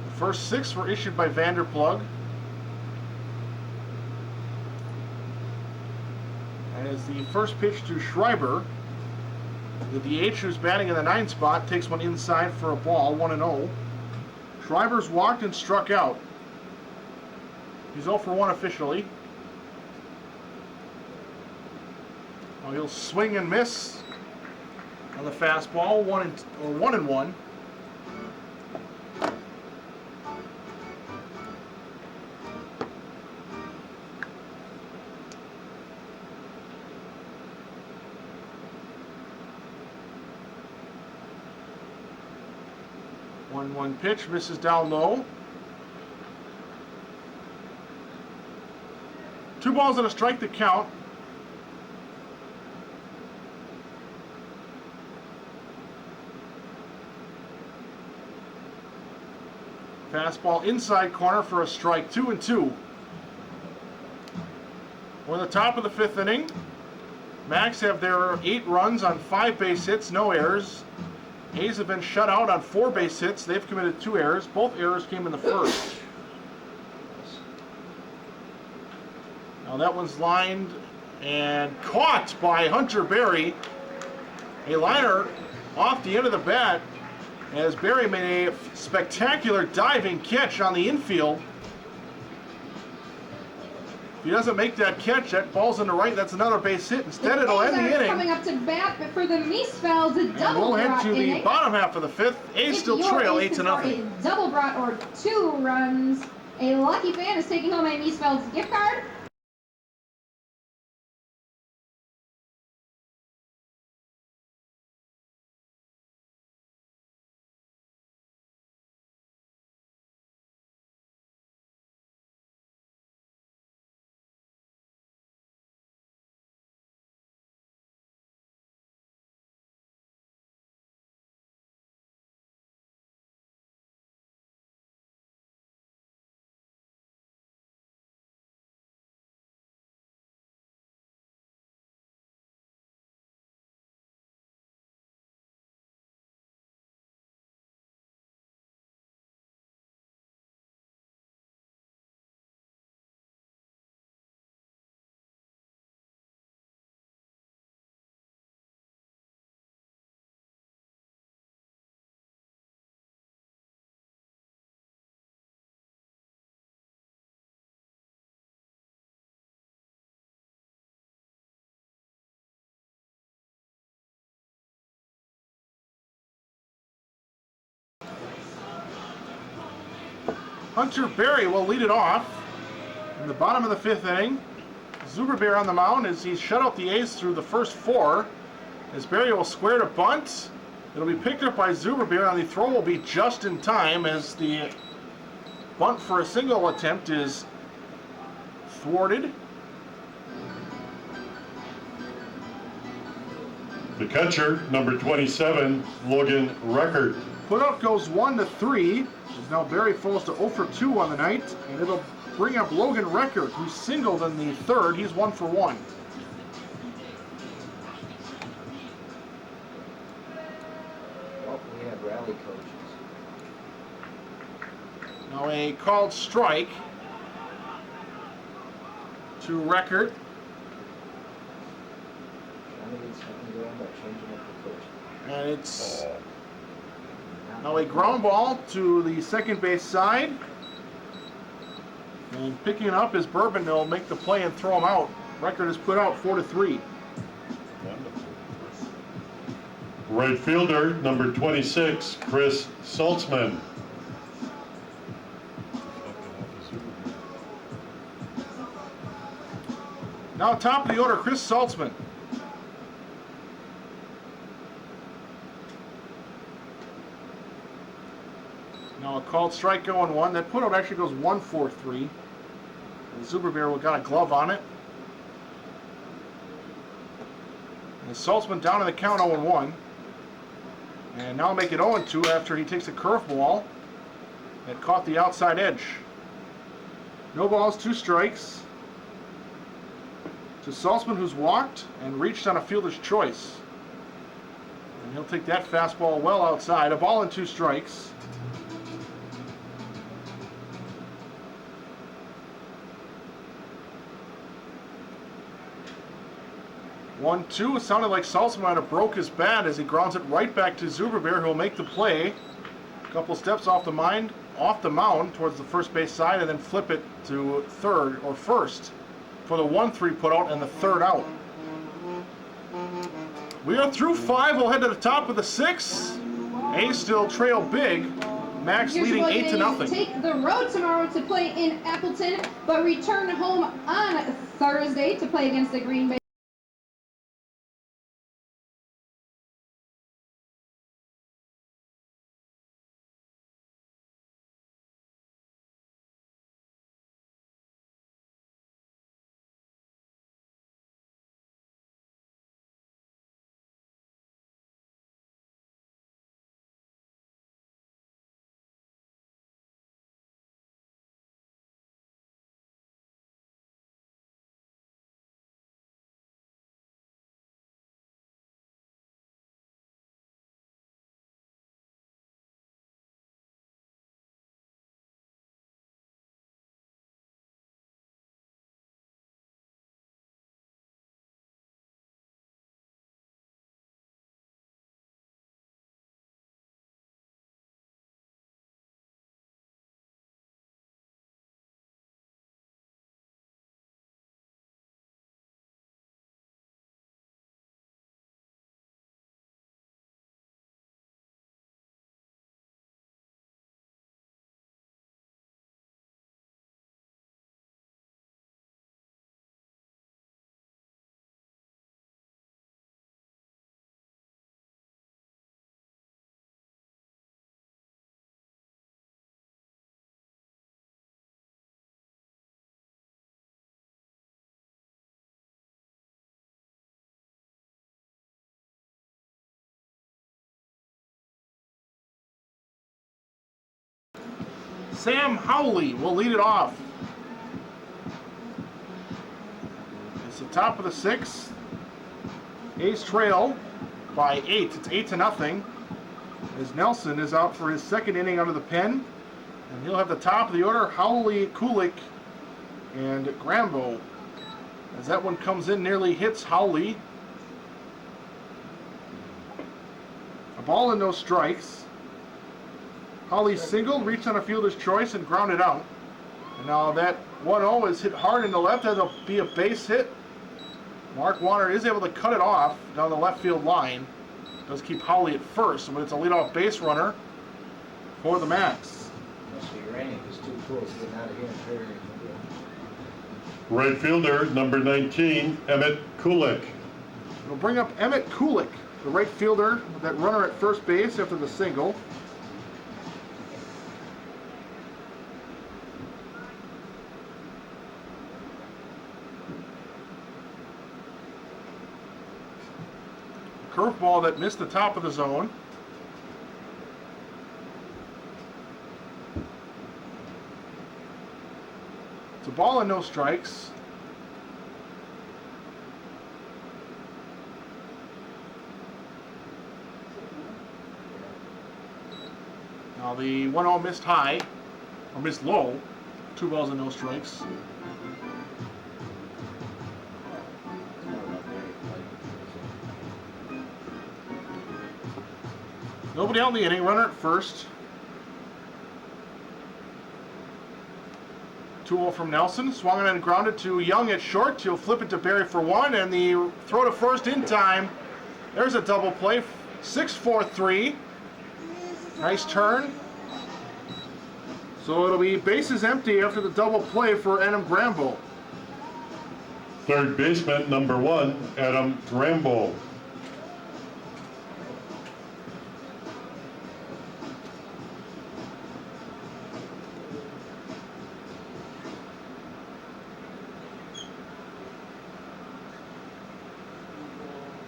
The first 6 were issued by Vanderplug. As the first pitch to Schreiber, the DH, who's batting in the 9th spot, takes one inside for a ball, 1-0. Schreiber's walked and struck out. He's 0 for 1 officially. Oh, he'll swing and miss on the fastball, 1-1. 1-1 pitch, misses down low. 2 balls and a strike to count. Fastball inside corner for a strike, 2-2. We're in the top of the 5th inning. Max have their 8 runs on 5 base hits, no errors. A's have been shut out on 4 base hits. They've committed 2 errors. Both errors came in the first. Now that one's lined and caught by Hunter Berry. A liner off the end of the bat as Berry made a spectacular diving catch on the infield. If he doesn't make that catch, that ball's in the right. That's another base hit. Instead, it'll end the inning. Coming up to bat, but for the Miesfelds, a And double we'll head to the inning. bottom half of the 5th. A's still trail 8-0. A double brought or 2 runs. A lucky fan is taking home a Miesfelds gift card. Hunter Berry will lead it off in the bottom of the 5th inning. Zuberbeer on the mound as he's shut out the A's through the first 4. As Berry will square to bunt. It'll be picked up by Zuberbeer, and the throw will be just in time as the bunt for a single attempt is thwarted. The catcher, number 27, Logan Record. Putout goes 1-3. Now Berry falls to 0 for 2 on the night, and it'll bring up Logan Record, who singled in the 3rd. He's 1 for 1. Well, we have rally coaches. Now a called strike to Record. Trying to get something going by changing up the coach. And it's now a ground ball to the second base side. And picking it up is Bourbon. They'll make the play and throw him out. Record is put out 4-3. Wonderful. Right fielder, number 26, Chris Saltzman. Now top of the order, Chris Saltzman. Now a called strike going one. That put out actually goes 1-4-3. The Super Bear got a glove on it. And Saltzman down in the count 0-1. And now make it 0-2 after he takes a curveball that caught the outside edge. No balls, 2 strikes. To Saltzman, who's walked and reached on a fielder's choice. And he'll take that fastball well outside. A ball and 2 strikes. One, two. It sounded like Saltzman might have broke his bat as he grounds it right back to Zuberbeer, who'll make the play. A couple steps off the mound towards the first base side, and then flip it to third or first for the 1-3 put out and the third out. We are through 5. We'll head to the top of the 6. A's still trail big. Max Your leading Sheboygan 8-0. A's take the road tomorrow to play in Appleton, but return home on Thursday to play against the Green Bay. Sam Howley will lead it off. It's the top of the 6th. A's trail by 8. It's 8-0. As Nelson is out for his second inning under the pen. And he'll have the top of the order, Howley, Kulik, and Grambo. As that one comes in, nearly hits Howley. A ball and no strikes. Howley singled, reached on a fielder's choice, and grounded out. And now that 1-0 is hit hard in the left. That'll be a base hit. Mark Warner is able to cut it off down the left field line. Does keep Howley at first, but it's a leadoff base runner for the Max. Must be raining, it's too cool to get out of here. Very good. Right fielder, number 19, Emmett Kulik. It'll bring up Emmett Kulik, the right fielder, that runner at first base after the single. Curveball that missed the top of the zone. It's a ball and no strikes. Now the 1-0 missed high, or missed low. 2 balls and no strikes. Nobody out in the inning, runner at first. 2-0 from Nelson. Swung on and grounded to Young at short. He'll flip it to Barry for one, and the throw to first in time. There's a double play. 6-4-3. Nice turn. So it'll be bases empty after the double play for Adam Grambo. Third baseman, number 1, Adam Grambo.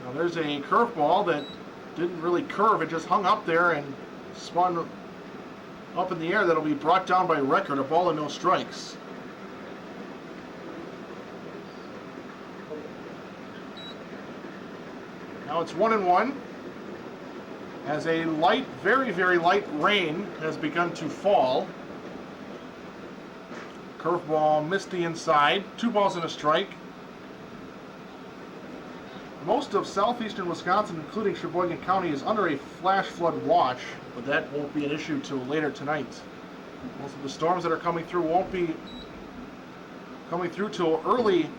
Now there's a curveball that didn't really curve. It just hung up there and spun up in the air. That'll be brought down by Record. A ball and no strikes. Now it's 1-1 as a light, very, very light rain has begun to fall. Curveball missed the inside. 2 balls and a strike. Most of southeastern Wisconsin, including Sheboygan County, is under a flash flood watch, but that won't be an issue till later tonight. Most of the storms that are coming through won't be coming through till early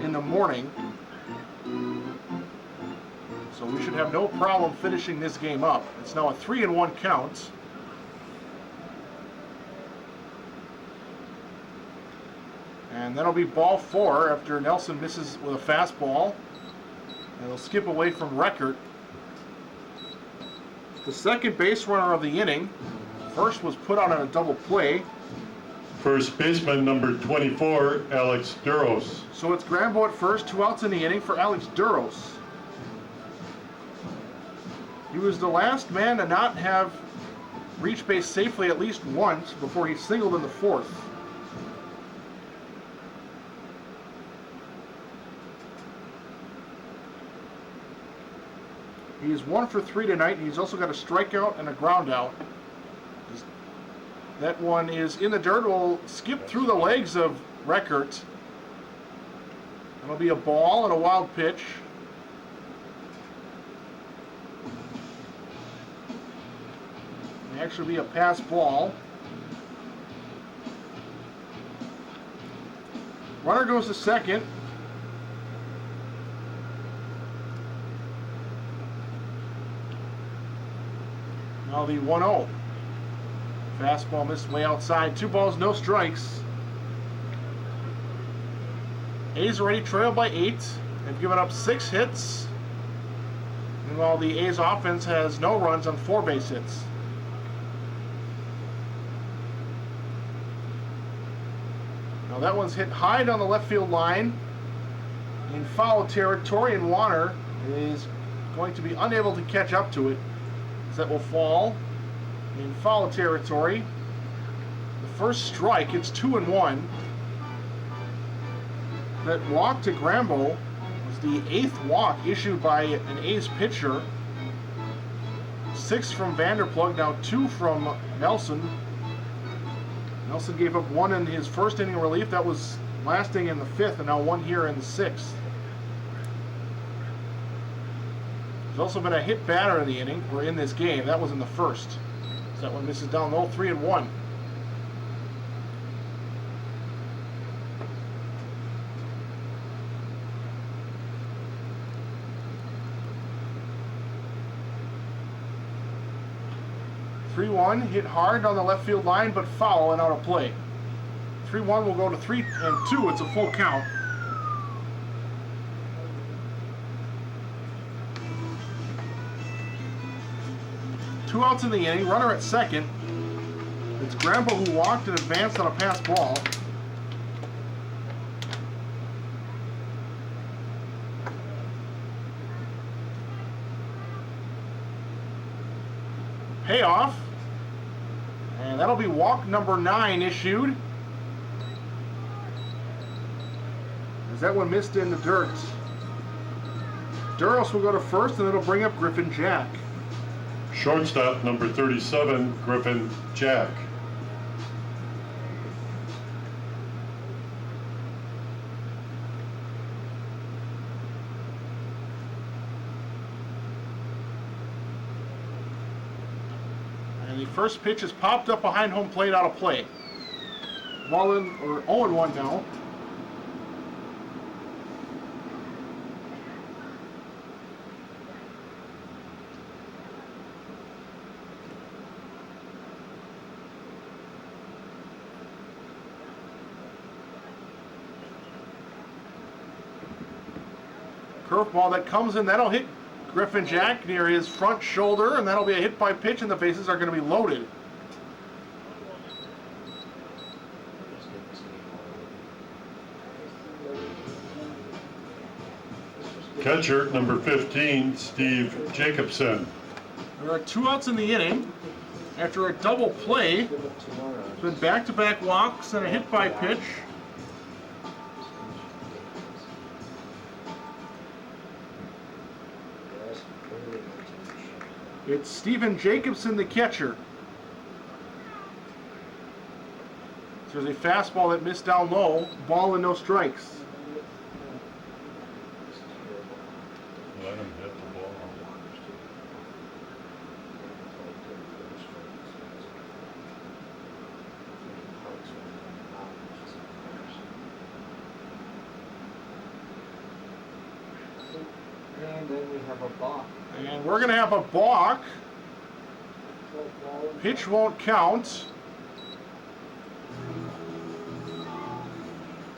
in the morning. So we should have no problem finishing this game up. It's now a 3-1 count. And that'll be ball 4 after Nelson misses with a fastball. And he'll skip away from Record. The second base runner of the inning. First was put out on a double play. First baseman, number 24, Alex Duros. So it's Grambo at first, 2 outs in the inning for Alex Duros. He was the last man to not have reached base safely at least once before he singled in the 4th. He's 1 for 3 tonight, and he's also got a strikeout and a ground out. That one is in the dirt. Will skip through the legs of Record. It'll be a ball and a wild pitch. May actually be a pass ball. Runner goes to second. Now the 1-0. Fastball missed way outside. 2 balls, no strikes. A's already trailed by 8. They've given up 6 hits. Meanwhile, the A's offense has no runs on 4 base hits. Now that one's hit high down the left field line in foul territory, and Warner is going to be unable to catch up to it. That will fall in foul territory. The first strike, it's 2-1. That walk to Grambo was the 8th walk issued by an A's pitcher. 6 from Vanderplug, now 2 from Nelson. Nelson gave up 1 in his first inning relief. That was lasting in the 5th, and now 1 here in the 6th. There's also been a hit batter in the inning, or in this game. That was in the 1st. So that one misses down low, 3-1. Hit hard on the left field line, but foul and out of play. 3-1 will go to 3-2. It's a full count. Two outs in the inning, runner at second. It's Grambo who walked and advanced on a pass ball. Payoff. And that'll be walk number 9 issued. As that one missed in the dirt. Duros will go to first, and it'll bring up Griffin Jack. Shortstop, number 37, Griffin Jack. And the first pitch is popped up behind home plate, out of play. Ball in, or 0-1 now. Curveball that comes in, that'll hit Griffin Jack near his front shoulder, and that'll be a hit by pitch, and the bases are going to be loaded. Catcher, number 15, Steve Jacobson. There are 2 outs in the inning. After a double play, it's been back-to-back walks and a hit by pitch. It's Stephen Jacobson, the catcher. There's a fastball that missed down low. Ball and no strikes. Let him hit the ball. And then we have a balk. And we're going to have a balk. Pitch won't count.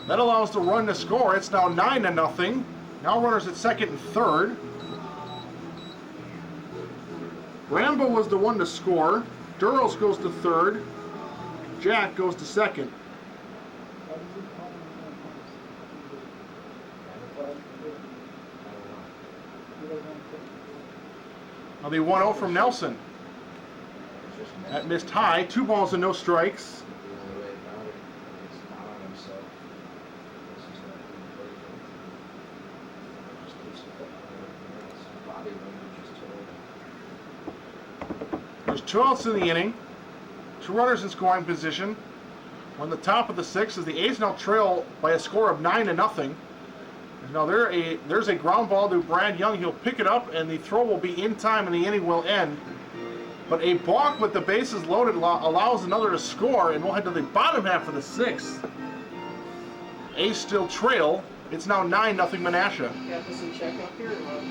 That allows the run to score. It's now 9-0. Now runners at second and third. Rambo was the one to score. Durrells goes to third. Jack goes to second. Now the 1-0 from Nelson. That missed high. 2 balls and no strikes. There's 2 outs in the inning. 2 runners in scoring position. On the top of the 6th as the A's now trail by a score of 9-0. Now there's a ground ball to Brad Young. He'll pick it up, and the throw will be in time, and the inning will end. But a balk with the bases loaded allows another to score, and we'll head to the bottom half of the 6th. A's still trail. It's now 9-0 Menasha. Got this in check up here or what?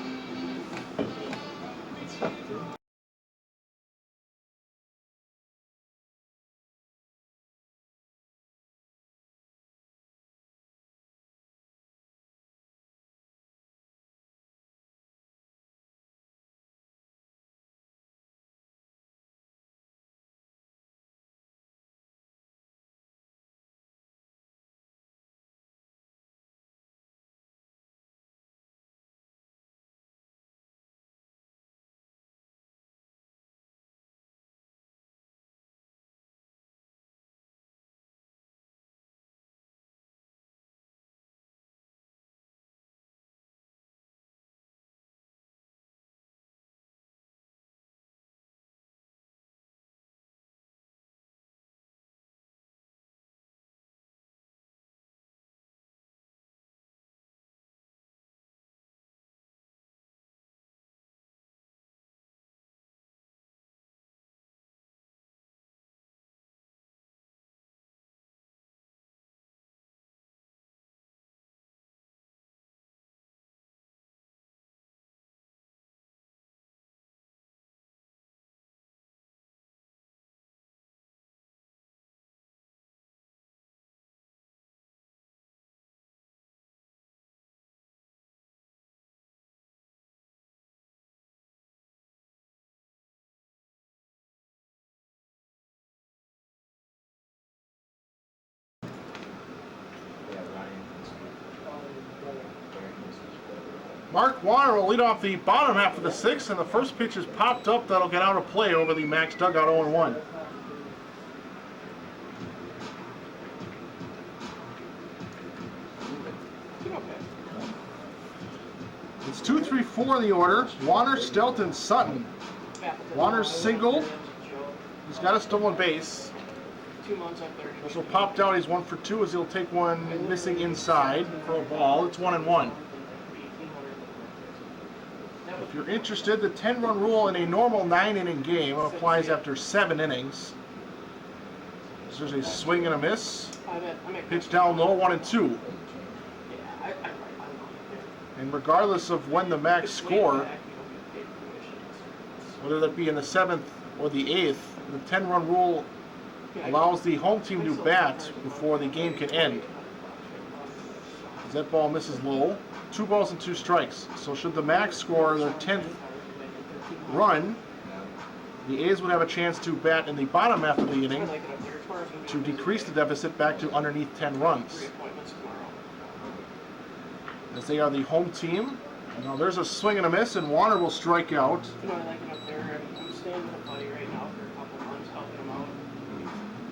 Mark Warner will lead off the bottom half of the 6th, and the first pitch is popped up. That'll get out of play over the Max dugout 0-1. It's 2-3-4 in the order. Warner, Stelton, Sutton. Warner's single. He's got a stolen base. 2 months up there. This will pop down. He's 1 for 2 as he'll take one missing inside for a ball. It's 1-1. If you're interested, the 10-run rule in a normal 9-inning game applies after 7 innings. So there's a swing and a miss. I bet. Pitch down low, 1-2. Yeah, I don't know. And regardless of when the Macs score, whether that be in the 7th or the 8th, the 10-run rule allows the home team to bat before the game can end. As that ball misses low, 2 balls and 2 strikes. So should the Macs score their 10th run, the A's would have a chance to bat in the bottom half of the inning to decrease the deficit back to underneath 10 runs. As they are the home team. Now there's a swing and a miss, and Warner will strike out. You know, I like him up there. I'm staying with a buddy right now for a couple months, helping him out.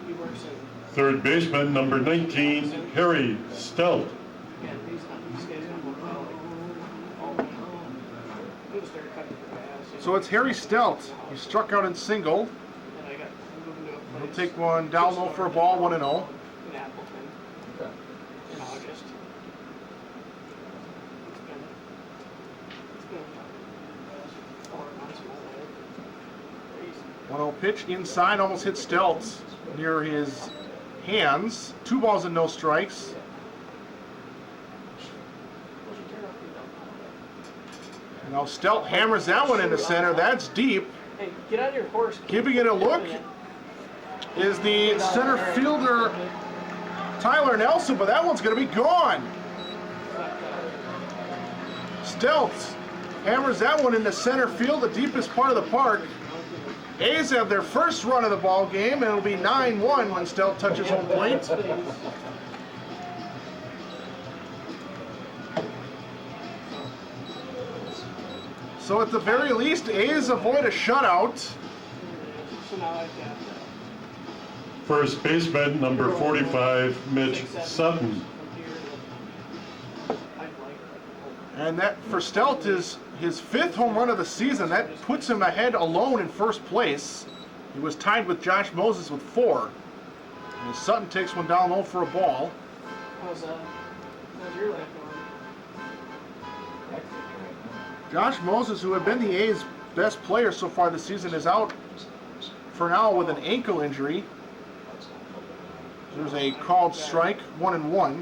He works in. Third baseman, number 19, Harry Stout. Yeah, these guys gonna look out like all week. I'm gonna start cutting the grass. So it's Harry Stout. He struck out in single. And I'm moving to a place. He'll take one down low for a ball, 1-0. In Appleton Okay. in August. It's been 4 months of my life. Crazy. 1-0 pitch inside, almost hit Stout near his hands. 2 balls and no strikes. And now Stout hammers that one into center. That's deep. Hey, get on your horse. Giving it a look is the center fielder Tyler Nelson, but that one's going to be gone. Stout hammers that one into center field, the deepest part of the park. A's have their first run of the ball game, and it'll be 9-1 when Stout touches home plate. So at the very least, A's avoid a shutout. So now I've got First baseman, number 45, Mitch Sutton. And that for Stout is his 5th home run of the season. That puts him ahead alone in first place. He was tied with Josh Moses with 4. And Sutton takes one down low for a ball. how's your life going? Josh Moses, who had been the A's best player so far this season, is out for now with an ankle injury. There's a called strike, 1-1.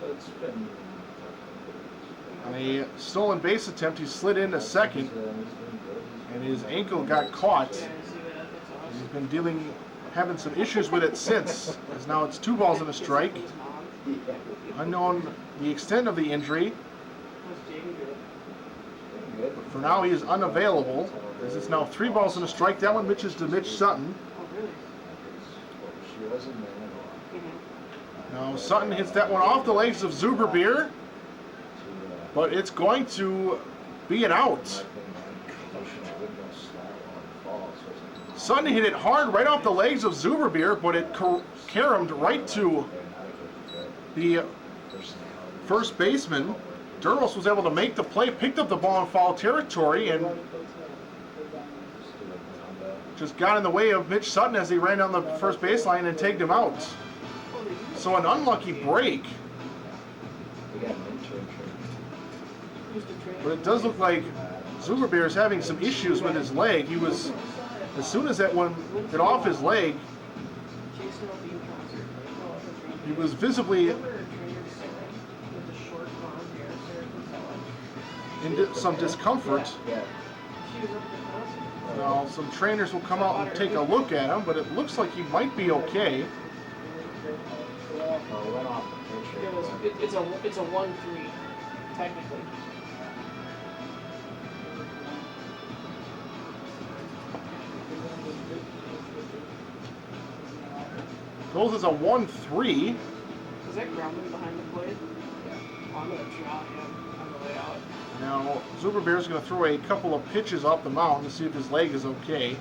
So it's been. On a stolen base attempt, he slid into second, and his ankle got caught. Yeah, I see that. That's awesome. He's been having some issues with it since, as now it's 2 balls and a strike. His mom. Unknown the extent of the injury. How's Jaden doing? Good. For now, he is unavailable, as it's now 3 balls and a strike. That one pitches to Mitch Sutton. Oh, really? She wasn't there. Mm-hmm. Now Sutton hits that one off the legs of Zuberbeer, but it's going to be an out. Sutton hit it hard right off the legs of Zuberbeer, but it caromed right to the first baseman. Durlos was able to make the play, picked up the ball in foul territory, and just got in the way of Mitch Sutton as he ran down the first baseline and tagged him out. So an unlucky break, but it does look like Zuberbeer is having some issues with his leg. He was, as soon as that one hit off his leg, he was visibly in some discomfort. Now, some trainers will come out and take a look at him, but it looks like he might be okay. It's a 1-3, technically. Goes as a 1-3. Is that grounding behind the plate? Yeah. I'm gonna jog him on the way out. Now, Zuberbeer's going to throw a couple of pitches up the mound to see if his leg is okay.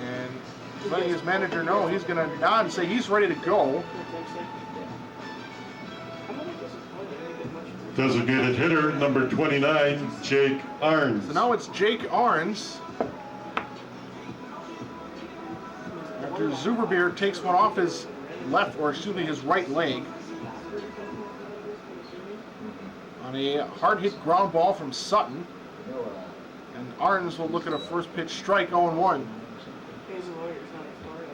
And letting his manager know, he's going to nod and say he's ready to go. Designated hitter, number 29, Jake Arns. So now it's Jake Arns. After Zuberbeer takes one off his left, or excuse me, his right leg. On a hard hit ground ball from Sutton. And Arns will look at a first pitch strike, 0-1. He's a lawyer, he's not a Florida.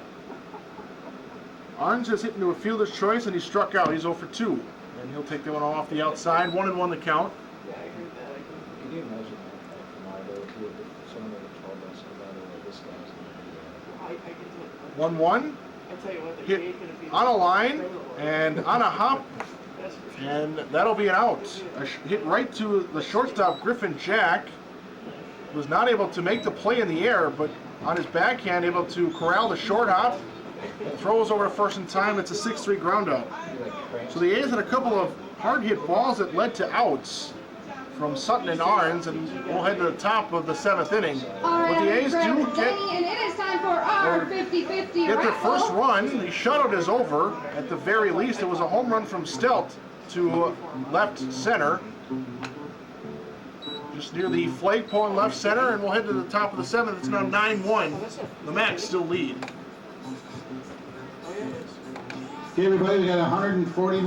Arns has hit into a fielder's choice and he struck out. He's 0 for 2. And he'll take that one off the outside. 1-1 the count. Yeah, I heard that. I heard Can you imagine that from our day too, if someone would have told us about this guy's I get to 1-1. I tell you what, the Hit Jake and if on a line and on a hop. That's for sure. And that'll be an out. A hit right to the shortstop, Griffin Jack. Was not able to make the play in the air, but on his backhand able to corral the short hop. Throws over to first in time. It's a 6-3 ground out. So the A's had a couple of hard hit balls that led to outs from Sutton and Arns, and we'll head to the top of the 7th inning. All right, But the A's do and it is time for our 50-50 get their raffle. first run. The shutout is over. At the very least, it was a home run from Stelt to left center. Just near the flagpole in left center, and we'll head to the top of the 7th. It's now 9-1. The Macs still lead. Oh, yeah, it is. Okay, everybody, we got 140.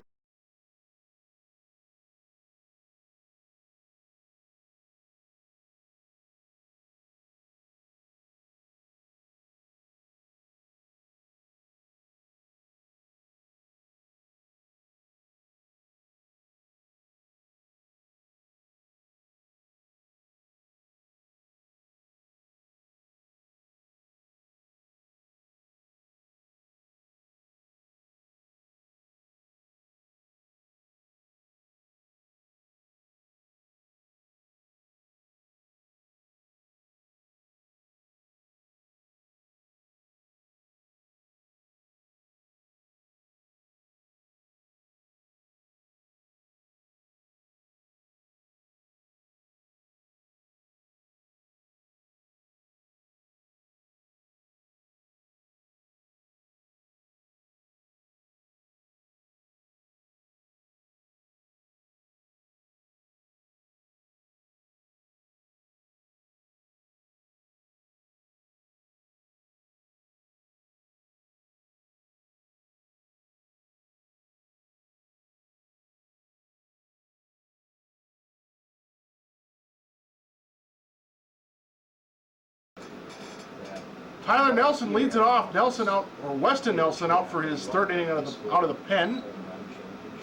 Tyler Nelson leads it off. Nelson out, or Weston Nelson out for his 3rd inning out of the pen.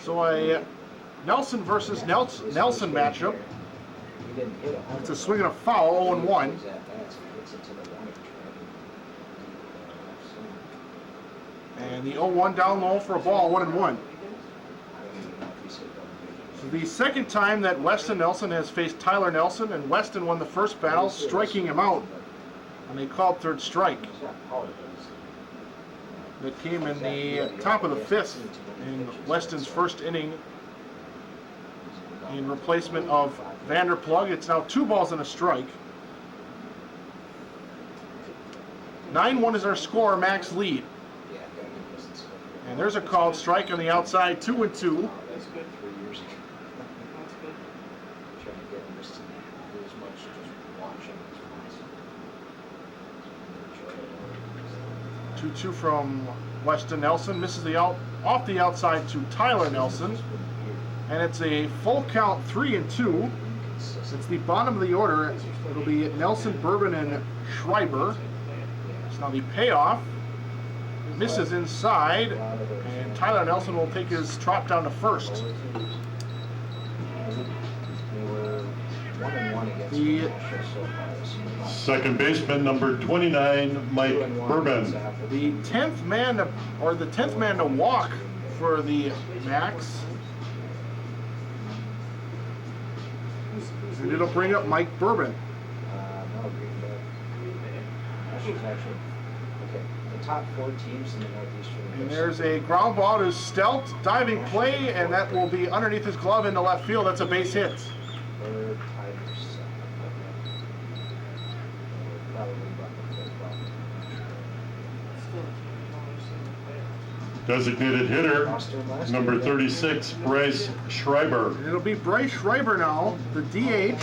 So a Nelson versus Nelson matchup. It's a swing and a foul, 0-1. And the 0-1 down low for a ball, 1-1. So the second time that Weston Nelson has faced Tyler Nelson, and Weston won the first battle, striking him out. And they called 3rd strike. That came in the top of the 5th in Weston's first inning in replacement of Vanderplug. It's now 2 balls and a strike. 9-1 is our score, Max lead. And there's a called strike on the outside, 2-2. That's good. 3 years ago. That's good. Trying to get him to do as much just watching as possible. 2-2 from Weston Nelson. Misses the off the outside to Tyler Nelson. And it's a full count, 3-2. It's the bottom of the order. It'll be Nelson, Bourbon, and Schreiber. It's now the payoff. Misses inside, and Tyler Nelson will take his trot down to first. The Second baseman, number 29, Mike Bourbon. The 10th man to walk for the Macs. And it'll bring up Mike Bourbon. No, Green Bay. Actually, okay. The top 4 teams in the Northeastern. And there's a ground ball to Stelt, diving play, and that will be underneath his glove into left field. That's a base hit. Third, Tigers. Probably about the 5th ball. Designated hitter, number 36, Bryce Schreiber. And it'll be Bryce Schreiber now, the DH.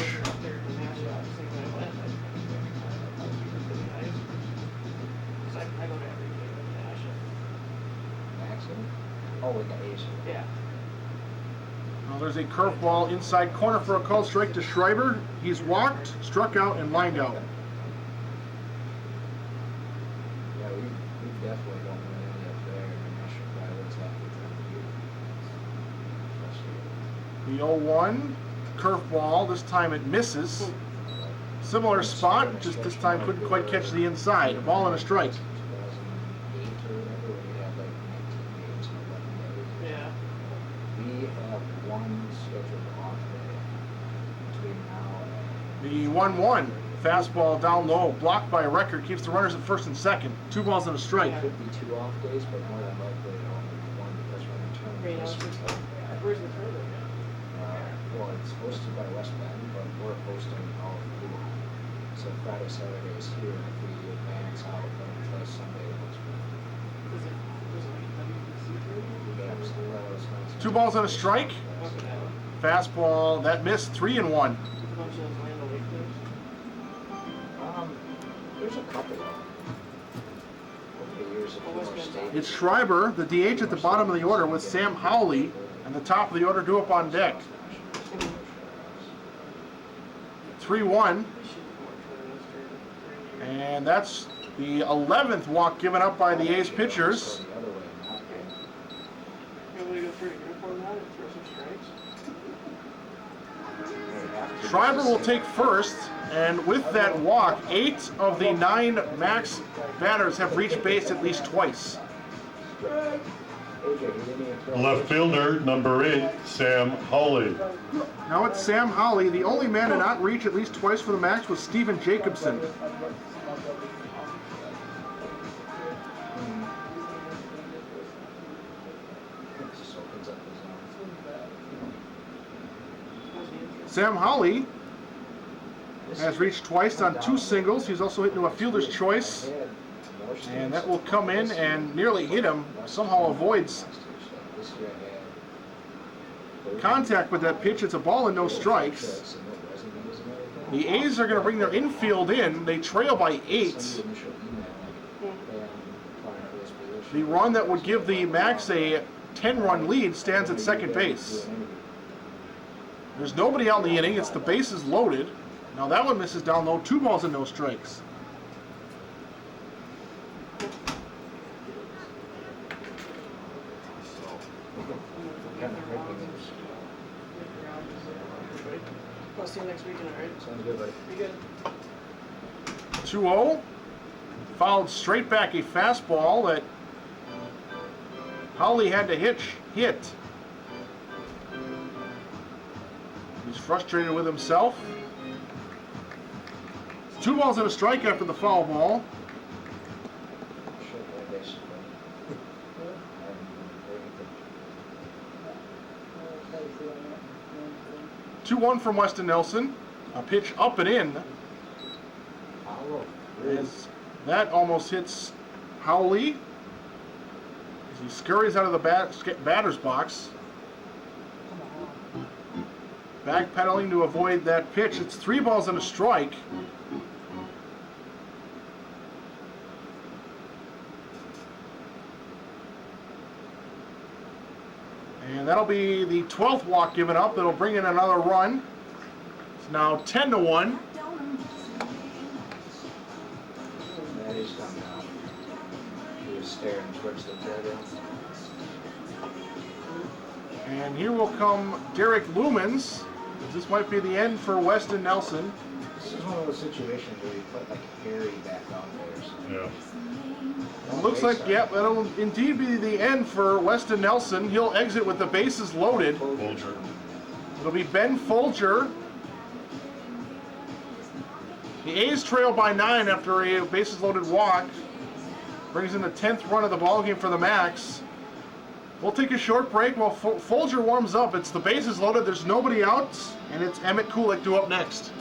Oh, with the A's. Yeah. Well, There's a curveball inside corner for a called strike to Schreiber. He's walked, struck out, and lined out. Yeah, we definitely don't win any up there. I'm not sure why what's happening. The 0-1 curveball. This time it misses. Similar spot, just this time couldn't quite catch the inside. A ball and a strike. 2008 or whatever, when we had like 19 games and 11 days. Yeah. We have one scheduled off day between now and. The 1-1 fastball down low, blocked by a record, keeps the runners at first and second. 2 balls and a strike. Could be 2 off days, but more than likely only one because we're in Rain tournament. house. this week. Where's the further? Well, it's hosted by West Bend, but we're hosting all of Blue. So Friday, Saturday is here, and if we advance out, then we play Sunday the next week. Is it WBC through? Yeah, so that was nice. 2 balls and a strike. Okay. Fastball, that missed. 3-1. A bunch of those Land O'Lakes. There's a couple of them. Over the years, Well, West if Bend's you out. It's Schreiber, the DH at the bottom of the order, with Sam Howley, and the top of the order due up on deck. 3-1. And that's the 11th walk given up by the A's pitchers. You want me to go through the uniform now and throw some strikes? Schreiber will take first, and with that walk, 8 of the 9 max batters have reached base at least twice. Left fielder, number 8, Sam Hawley. Now it's Sam Howley. The only man to not reach at least twice for the max was Steven Jacobson. Sam Howley has reached twice on 2 singles. He's also hit into a fielder's choice, and that will come in and nearly hit him. Somehow avoids contact with that pitch. It's a ball and no strikes. The A's are going to bring their infield in. They trail by 8. The run that would give the Max a 10-run lead stands at second base. There's nobody out in the inning. It's the bases loaded. Now that one misses down low. 2 balls and no strikes. I'll see you next weekend, alright? Sounds good, buddy. Be good. 2-0. Fouled straight back a fastball that Howley had to hit. He's frustrated with himself. 2 balls and a strike after the foul ball. 2-1 from Weston Nelson. A pitch up and in. As that almost hits Howley as he scurries out of the batter's box. Backpedaling to avoid that pitch. It's 3 balls and a strike. And that'll be the 12th walk given up. It'll bring in another run. It's now 10-1. That is done now. He was staring towards the target. And here will come Derek Lumens. This might be the end for Weston Nelson. This is one of those situations where you put like Harry back on there. Yeah. It looks like, yeah, that'll indeed be the end for Weston Nelson. He'll exit with the bases loaded. Folger. It'll be Ben Folger. The A's trail by 9 after a bases loaded walk. Brings in the 10th run of the ballgame for the Max. We'll take a short break while Folger warms up. It's the bases loaded, there's nobody out, and it's Emmett Kulik due up next.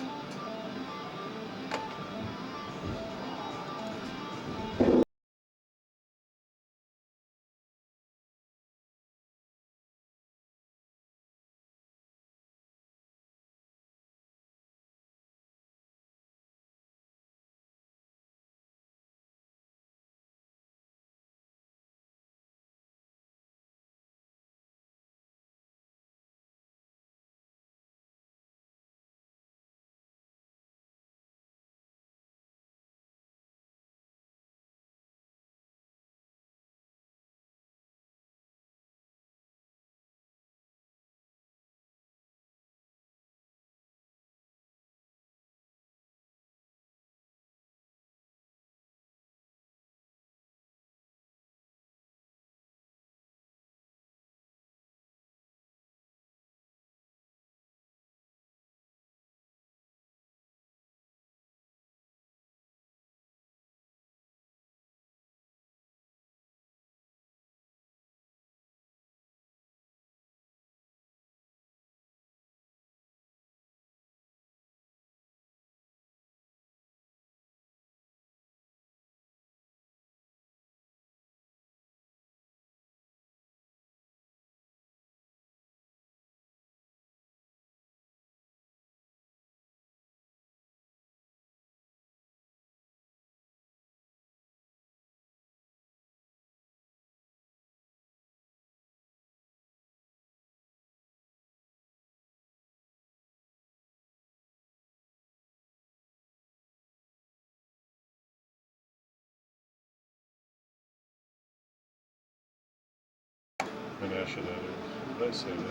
Menasha, that is. Did I say that?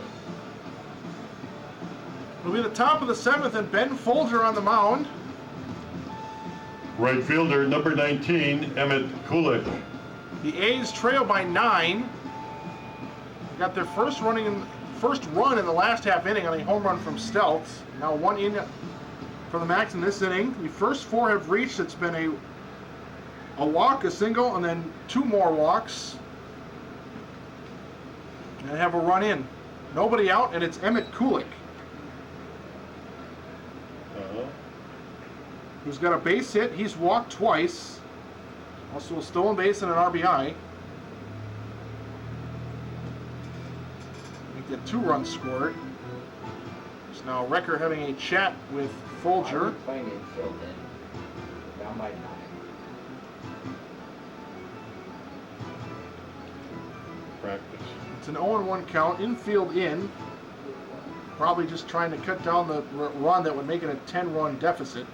It'll be the top of the 7th, and Ben Folger on the mound. Right fielder, number 19, Emmett Kulik. The A's trail by 9. They got their first run in the last half inning on a home run from Stelz. Now 1 in for the Max in this inning. The first 4 have reached. It's been a walk, a single, and then 2 more walks. And have a run in. Nobody out, and it's Emmett Kulik, who's got a base hit. He's walked twice. Also a stolen base and an RBI. Make that 2 runs scored. There's now Recker having a chat with Folger. I'm playing infield then. Down by 9. Practice. It's an 0-1 count, infield in. Probably just trying to cut down the run that would make it a 10-run deficit.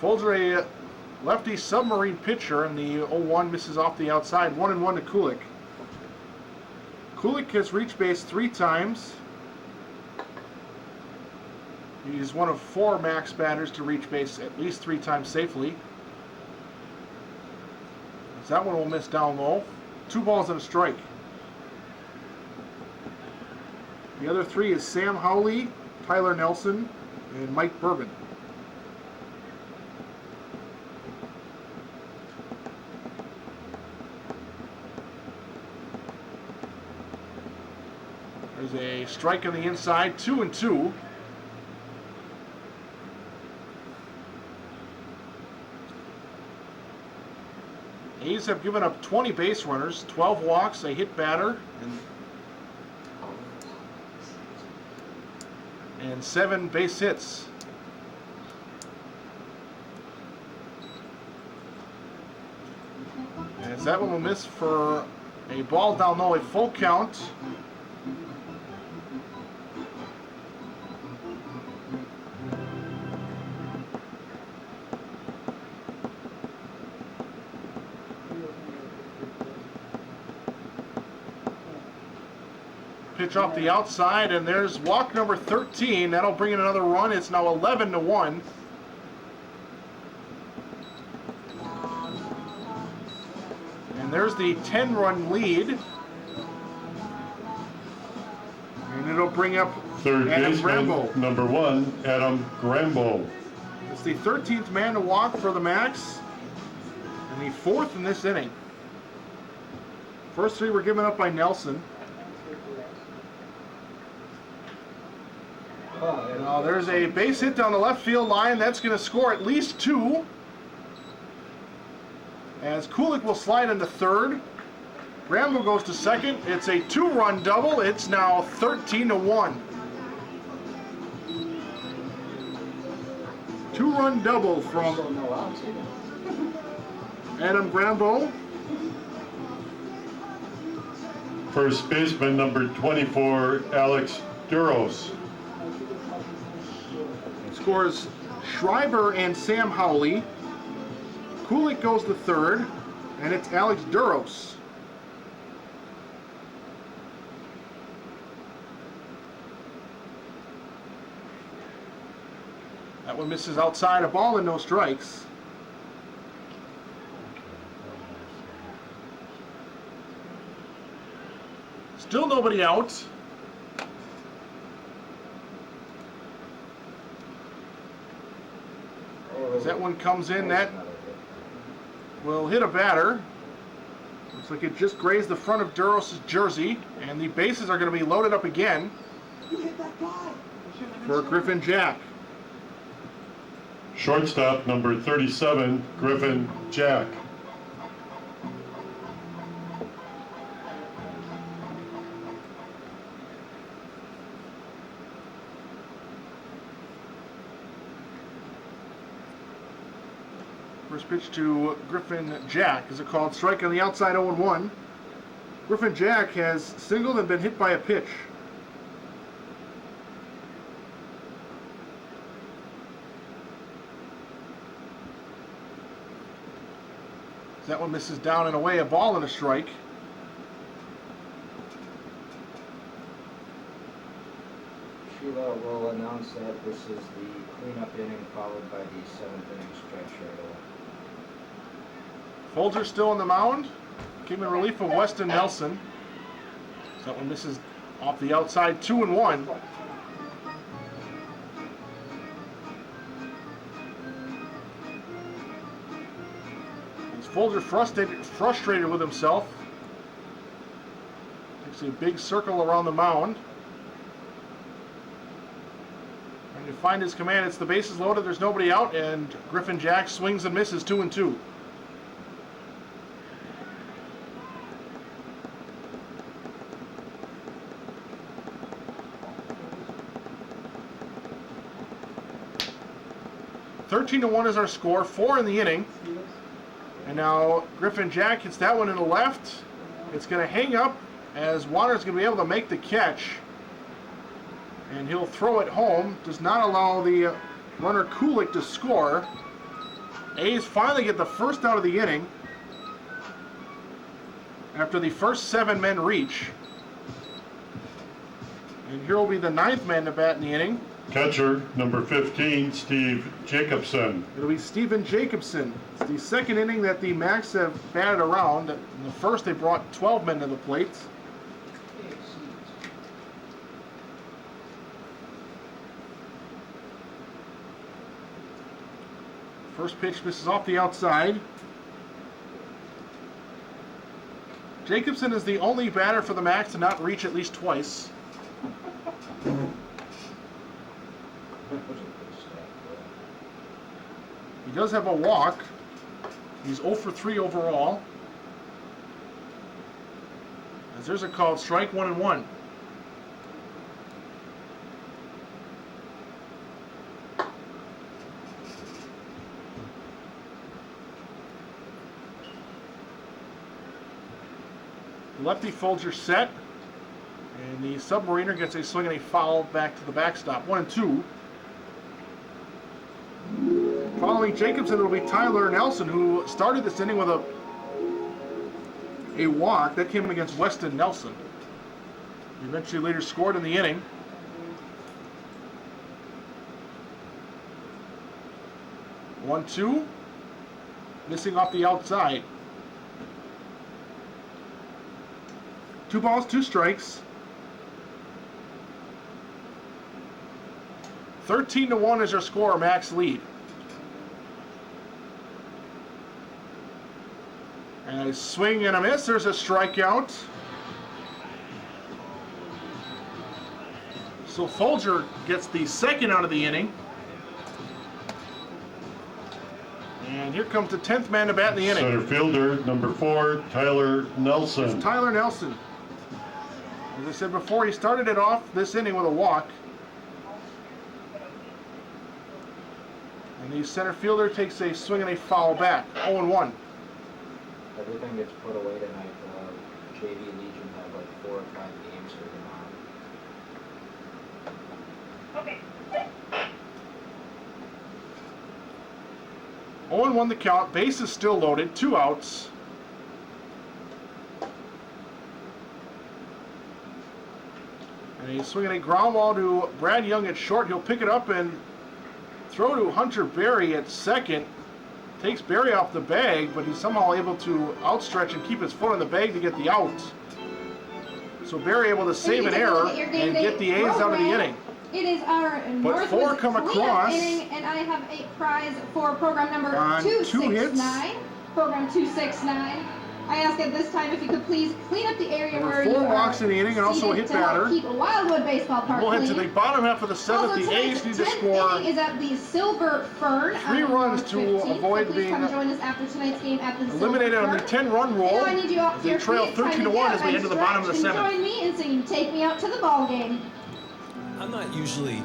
Folger, a lefty submarine pitcher, and the 0-1 misses off the outside. 1-1 to Kulik. Kulik has reached base 3 times. He's one of 4 Max batters to reach base at least 3 times safely. That one will miss down low. 2 balls and a strike. The other 3 is Sam Howley, Tyler Nelson, and Mike Bourbon. There's a strike on the inside, 2-2. A's have given up 20 base runners, 12 walks, a hit batter, and 7 base hits. As that one will miss for a ball down low, a full count. Pitch off the outside, and there's walk number 13. That'll bring in another run. It's now 11-1. And there's the 10-run lead. And it'll bring up Third Adam baseman, Grambo. number 1, Adam Grambo. It's the 13th man to walk for the Max, and the 4th in this inning. First 3 were given up by Nelson. Now there's a base hit down the left field line. That's going to score at least 2. As Kulik will slide into third. Grambo goes to second. It's a 2-run double. It's now 13-1. 2-run double from Adam Grambo. First baseman, number 24, Alex Duros. Scores Schreiber and Sam Howley. Kulik goes to third, and it's Alex Duros. That one misses outside, a ball and no strikes. Still nobody out. As that one comes in, that will hit a batter. Looks like it just grazed the front of Duros' jersey, and the bases are going to be loaded up again for Griffin Jack. Shortstop, number 37, Griffin Jack. First pitch to Griffin Jack. Is it called strike on the outside, 0-1. Griffin Jack has singled and been hit by a pitch. That one misses down and away, a ball and a strike. Sheila will announce that this is the cleanup inning followed by the 7th inning stretch right away. Folger still on the mound. Came in relief of Weston Nelson. That one misses off the outside, 2-1. Folger frustrated with himself. Makes a big circle around the mound. Trying to find his command. It's the bases loaded, there's nobody out, and Griffin Jack swings and misses, 2-2. (13-1) is our score, 4 in the inning. And now Griffin Jack hits that one in the left. It's going to hang up as Waters going to be able to make the catch. And he'll throw it home. Does not allow the runner Kulik to score. A's finally get the first out of the inning after the first 7 men reach. And here will be the 9th man to bat in the inning. Catcher, number 15, Steve Jacobson. It'll be Stephen Jacobson. It's the second inning that the Macs have batted around. In the first, they brought 12 men to the plate. First pitch misses off the outside. Jacobson is the only batter for the Macs to not reach at least twice. He does have a walk. He's 0 for 3 overall. As there's a called strike, 1-1. Lefty Folger set. And the Submariner gets a swing and a foul back to the backstop. 1-2. Following Jacobson, it'll be Tyler Nelson, who started this inning with a walk. That came against Weston Nelson. He eventually later scored in the inning. One-two. Missing off the outside. 2 balls, 2 strikes. 13-1 is our score, Max lead. And a swing and a miss. There's a strikeout. So Folger gets the second out of the inning. And here comes the 10th man to bat in the inning. Center fielder, number 4, Tyler Nelson. It's Tyler Nelson. As I said before, he started it off this inning with a walk. And the center fielder takes a swing and a foul back. 0-1. Everything gets put away tonight. JV Legion have like 4 or 5 games for them on. 0-1 the count. Base is still loaded. 2 outs. And he's swinging a ground ball to Brad Young at short. He'll pick it up and throw to Hunter Berry at second. Takes Berry off the bag, but he's somehow able to outstretch and keep his foot on the bag to get the out. So Berry able to save an error and get the A's out of the inning. It is our But 4 come across. inning, and I have a prize for program number On 2 269. hits. Program 269. I ask at this time if you could please clean up the area There were where 4 you are walks in the inning and also a seated hit to help batter. keep Wildwood Baseball Park We'll head to clean. the bottom half of the 7th. Also, The A's need to 10th score inning is at the Silver Fern. 3 on runs North to 15th, avoid so please being come join us after tonight's game at the eliminated Silver on the Fern. 10-run rule. Now I need you off They your trail feet, time to 13-1 get as up we and head to the bottom of the stretch and 7th. Join me in singing "Take Me Out to the Ball Game." I'm not usually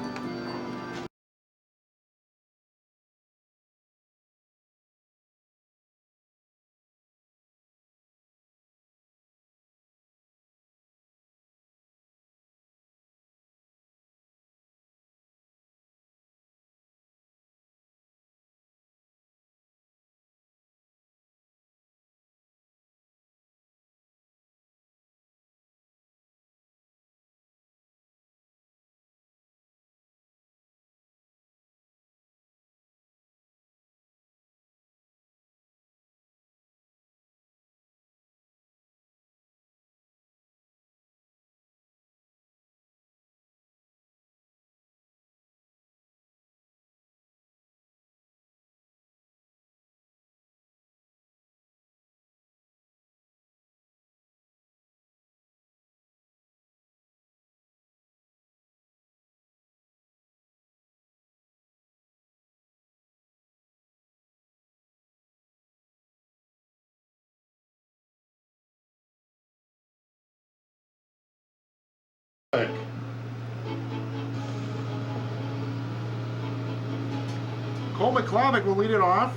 Cole McClavick will lead it off.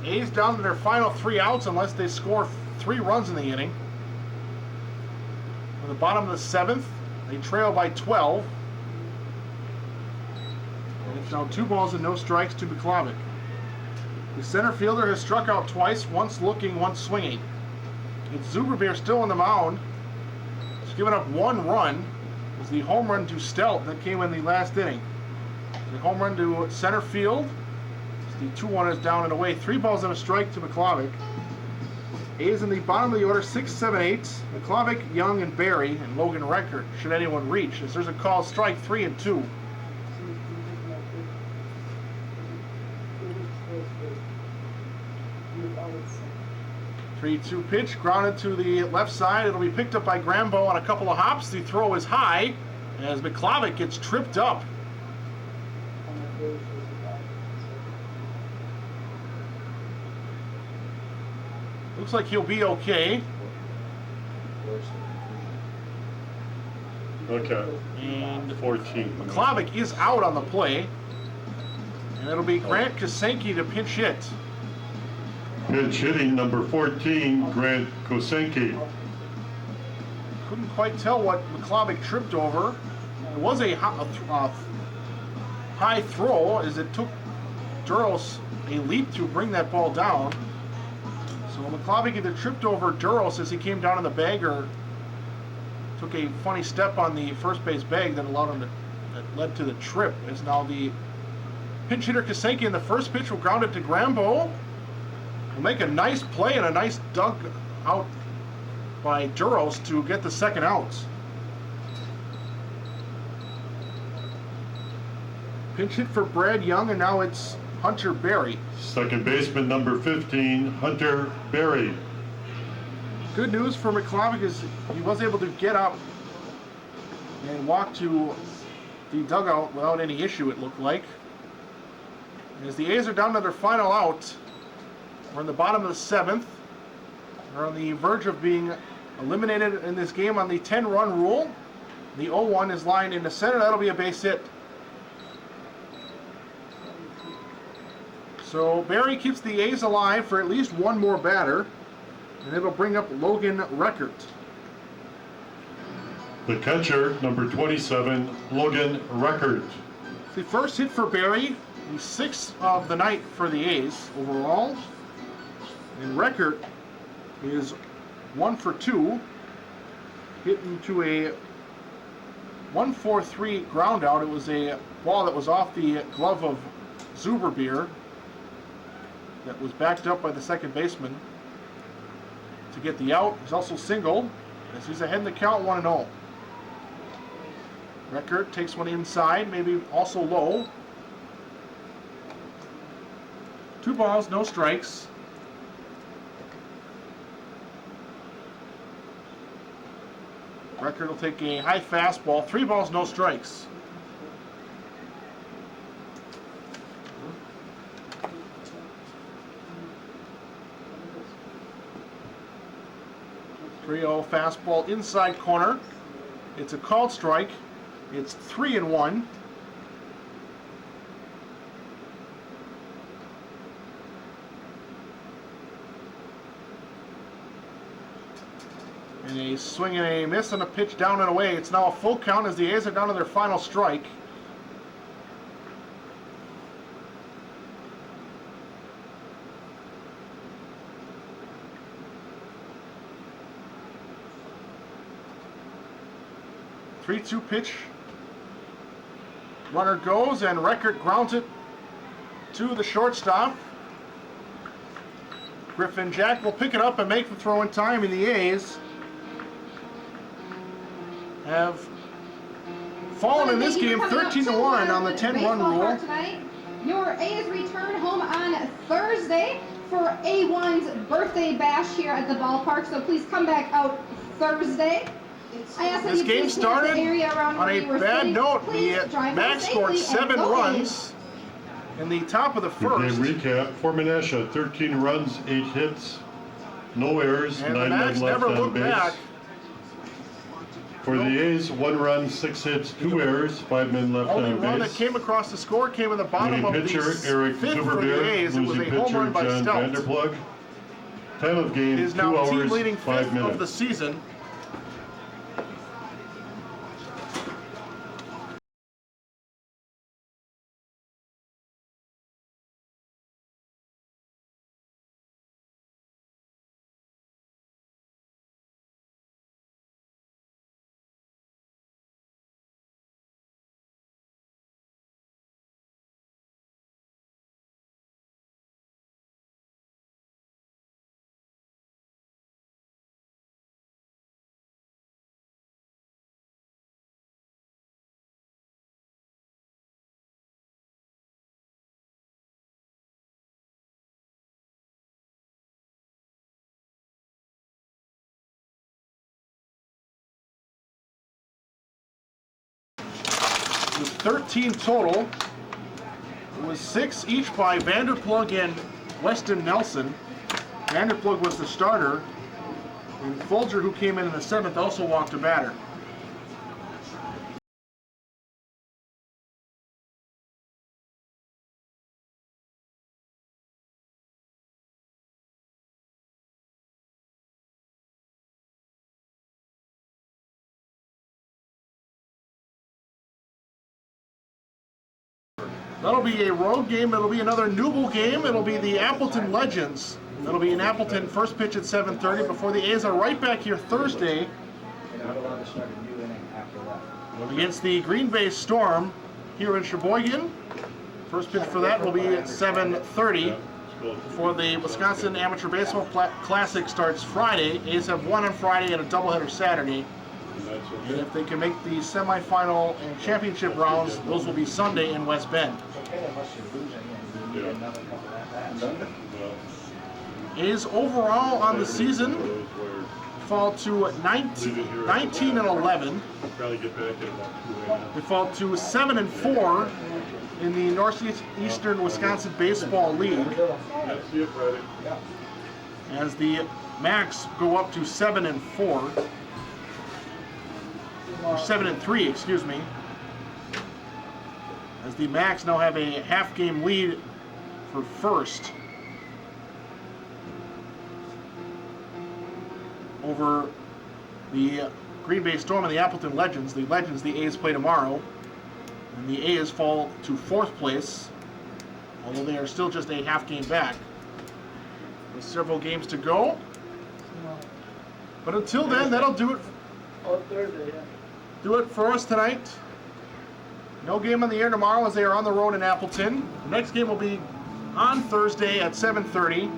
A's down to their final 3 outs unless they score 3 runs in the inning. On the bottom of the 7th, they trail by 12. And it's now 2 balls and no strikes to McClavick. The center fielder has struck out twice, once looking, once swinging. It's Zuberbeer still on the mound. He's given up 1 run. It was the home run to Stelt that came in the last inning. The home run to center field. The 2-1 is down and away. 3 balls and a strike to McClavick. A's in the bottom of the order, 6, 7, 8. McClavick, Young, and Barry, and Logan Record, should anyone reach, as there's a call strike 3 and 2. Three-two pitch, grounded to the left side. It'll be picked up by Grambo on a couple of hops. The throw is high as McClavick gets tripped up. Looks like he'll be okay. Okay. And 14. McClavick is out on the play. And it'll be Grant Kosenki to pinch hit. Pitch hitting number 14, Grant Kosenki. Couldn't quite tell what McClavick tripped over. It was a high throw as it took Duros a leap to bring that ball down. So McClavick either tripped over Duros as he came down in the bag or took a funny step on the first base bag that led to the trip. As now the pinch hitter Kosenki in the first pitch will ground it to Grambo. Will make a nice play and a nice dunk out by Duros to get the second out. Pinch hit for Brad Young, and now it's Hunter Berry. Second baseman number 15, Hunter Berry. Good news for McClavick is he was able to get up and walk to the dugout without any issue, it looked like. As the A's are down to their final out, we're in the bottom of the 7th. We're on the verge of being eliminated in this game on the 10-run rule. The 0-1 is lined in the center. That'll be a base hit. So Barry keeps the A's alive for at least 1 more batter, and it'll bring up Logan Record. The catcher, number 27, Logan Record. The first hit for Barry, the 6th of the night for the A's overall. And Record is 1 for 2, hitting to a 1-4-3 ground out. It was a ball that was off the glove of Zuberbeer that was backed up by the second baseman to get the out. He's also singled as he's ahead in the count 1-0. Record takes one inside, maybe also low. 2 balls, no strikes. Record will take a high fastball. 3 balls, no strikes. .30 fastball inside corner. It's a called strike. It's 3-1. And a swing and a miss and a pitch down and away. It's now a full count as the A's are down to their final strike. Three-two pitch. Runner goes and Record grounds it to the shortstop. Griffin Jack will pick it up and make the throw in time, and the A's have fallen in this game 13-1 on the 10-run rule. Tonight, your A's return home on Thursday for A1's birthday bash here at the ballpark, so please come back out Thursday. I ask that This you game please started the area around on where a you were bad sitting. note. Please The drive Max home scored safely and 7 go runs in the top of the Good first. game recap for Menasha, 13 runs, 8 hits, no errors, And 9 the men Max left never on looked base. back. For the A's, 1 run, 6 hits, 2 errors, 5 men left Only on run that base. came across the score came in the bottom Leading of pitcher, the Eric fifth for the Zuberbeer. A's. It was Losing a home run pitcher, by John Stout. Vanderplug. Time of game, Is 2 now team hours, leading 5 fifth of the minutes. season. With 13 total. It was 6 each by Vanderplug and Weston Nelson. Vanderplug was the starter, and Folger, who came in the 7th, also walked a batter. That'll be a road game. It'll be another Newble game. It'll be the Appleton Legends. It'll be in Appleton, first pitch at 7:30 before the A's are right back here Thursday. You're not allowed to start a new inning after that. Against the Green Bay Storm here in Sheboygan. First pitch for that will be at 7:30. Before the Wisconsin Amateur Baseball Classic starts Friday. A's have 1 on Friday and a doubleheader Saturday. And if they can make the semifinal and championship rounds, those will be Sunday in West Bend. It's okay unless you're losing and you need another couple at bats. A's overall on the season fall to 19 and 11. Probably get back at about 2 They fall to 7 and 4 in the Northeastern Wisconsin Baseball League, Yeah, see you Friday. as the Macs go up to 7 and 4. Or 7 and 3, excuse me. As the Macs now have a half-game lead for first over the Green Bay Storm and the Appleton Legends. The Legends, the A's play tomorrow, and the A's fall to 4th place, although they are still just a half-game back with several games to go. But until then, that'll do it. Oh, Thursday, yeah. Do it for us tonight. No game on the air tomorrow as they are on the road in Appleton. The next game will be on Thursday at 7:30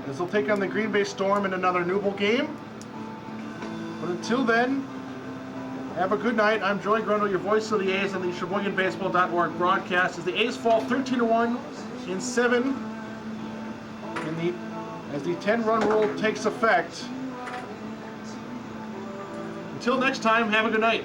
as they'll take on the Green Bay Storm in another Newble game. But until then, have a good night. I'm Joey Grundle, your voice of the A's on the SheboyganBaseball.org broadcast as the A's fall 13-1 in 7 as the 10-run rule takes effect. Until next time, have a good night.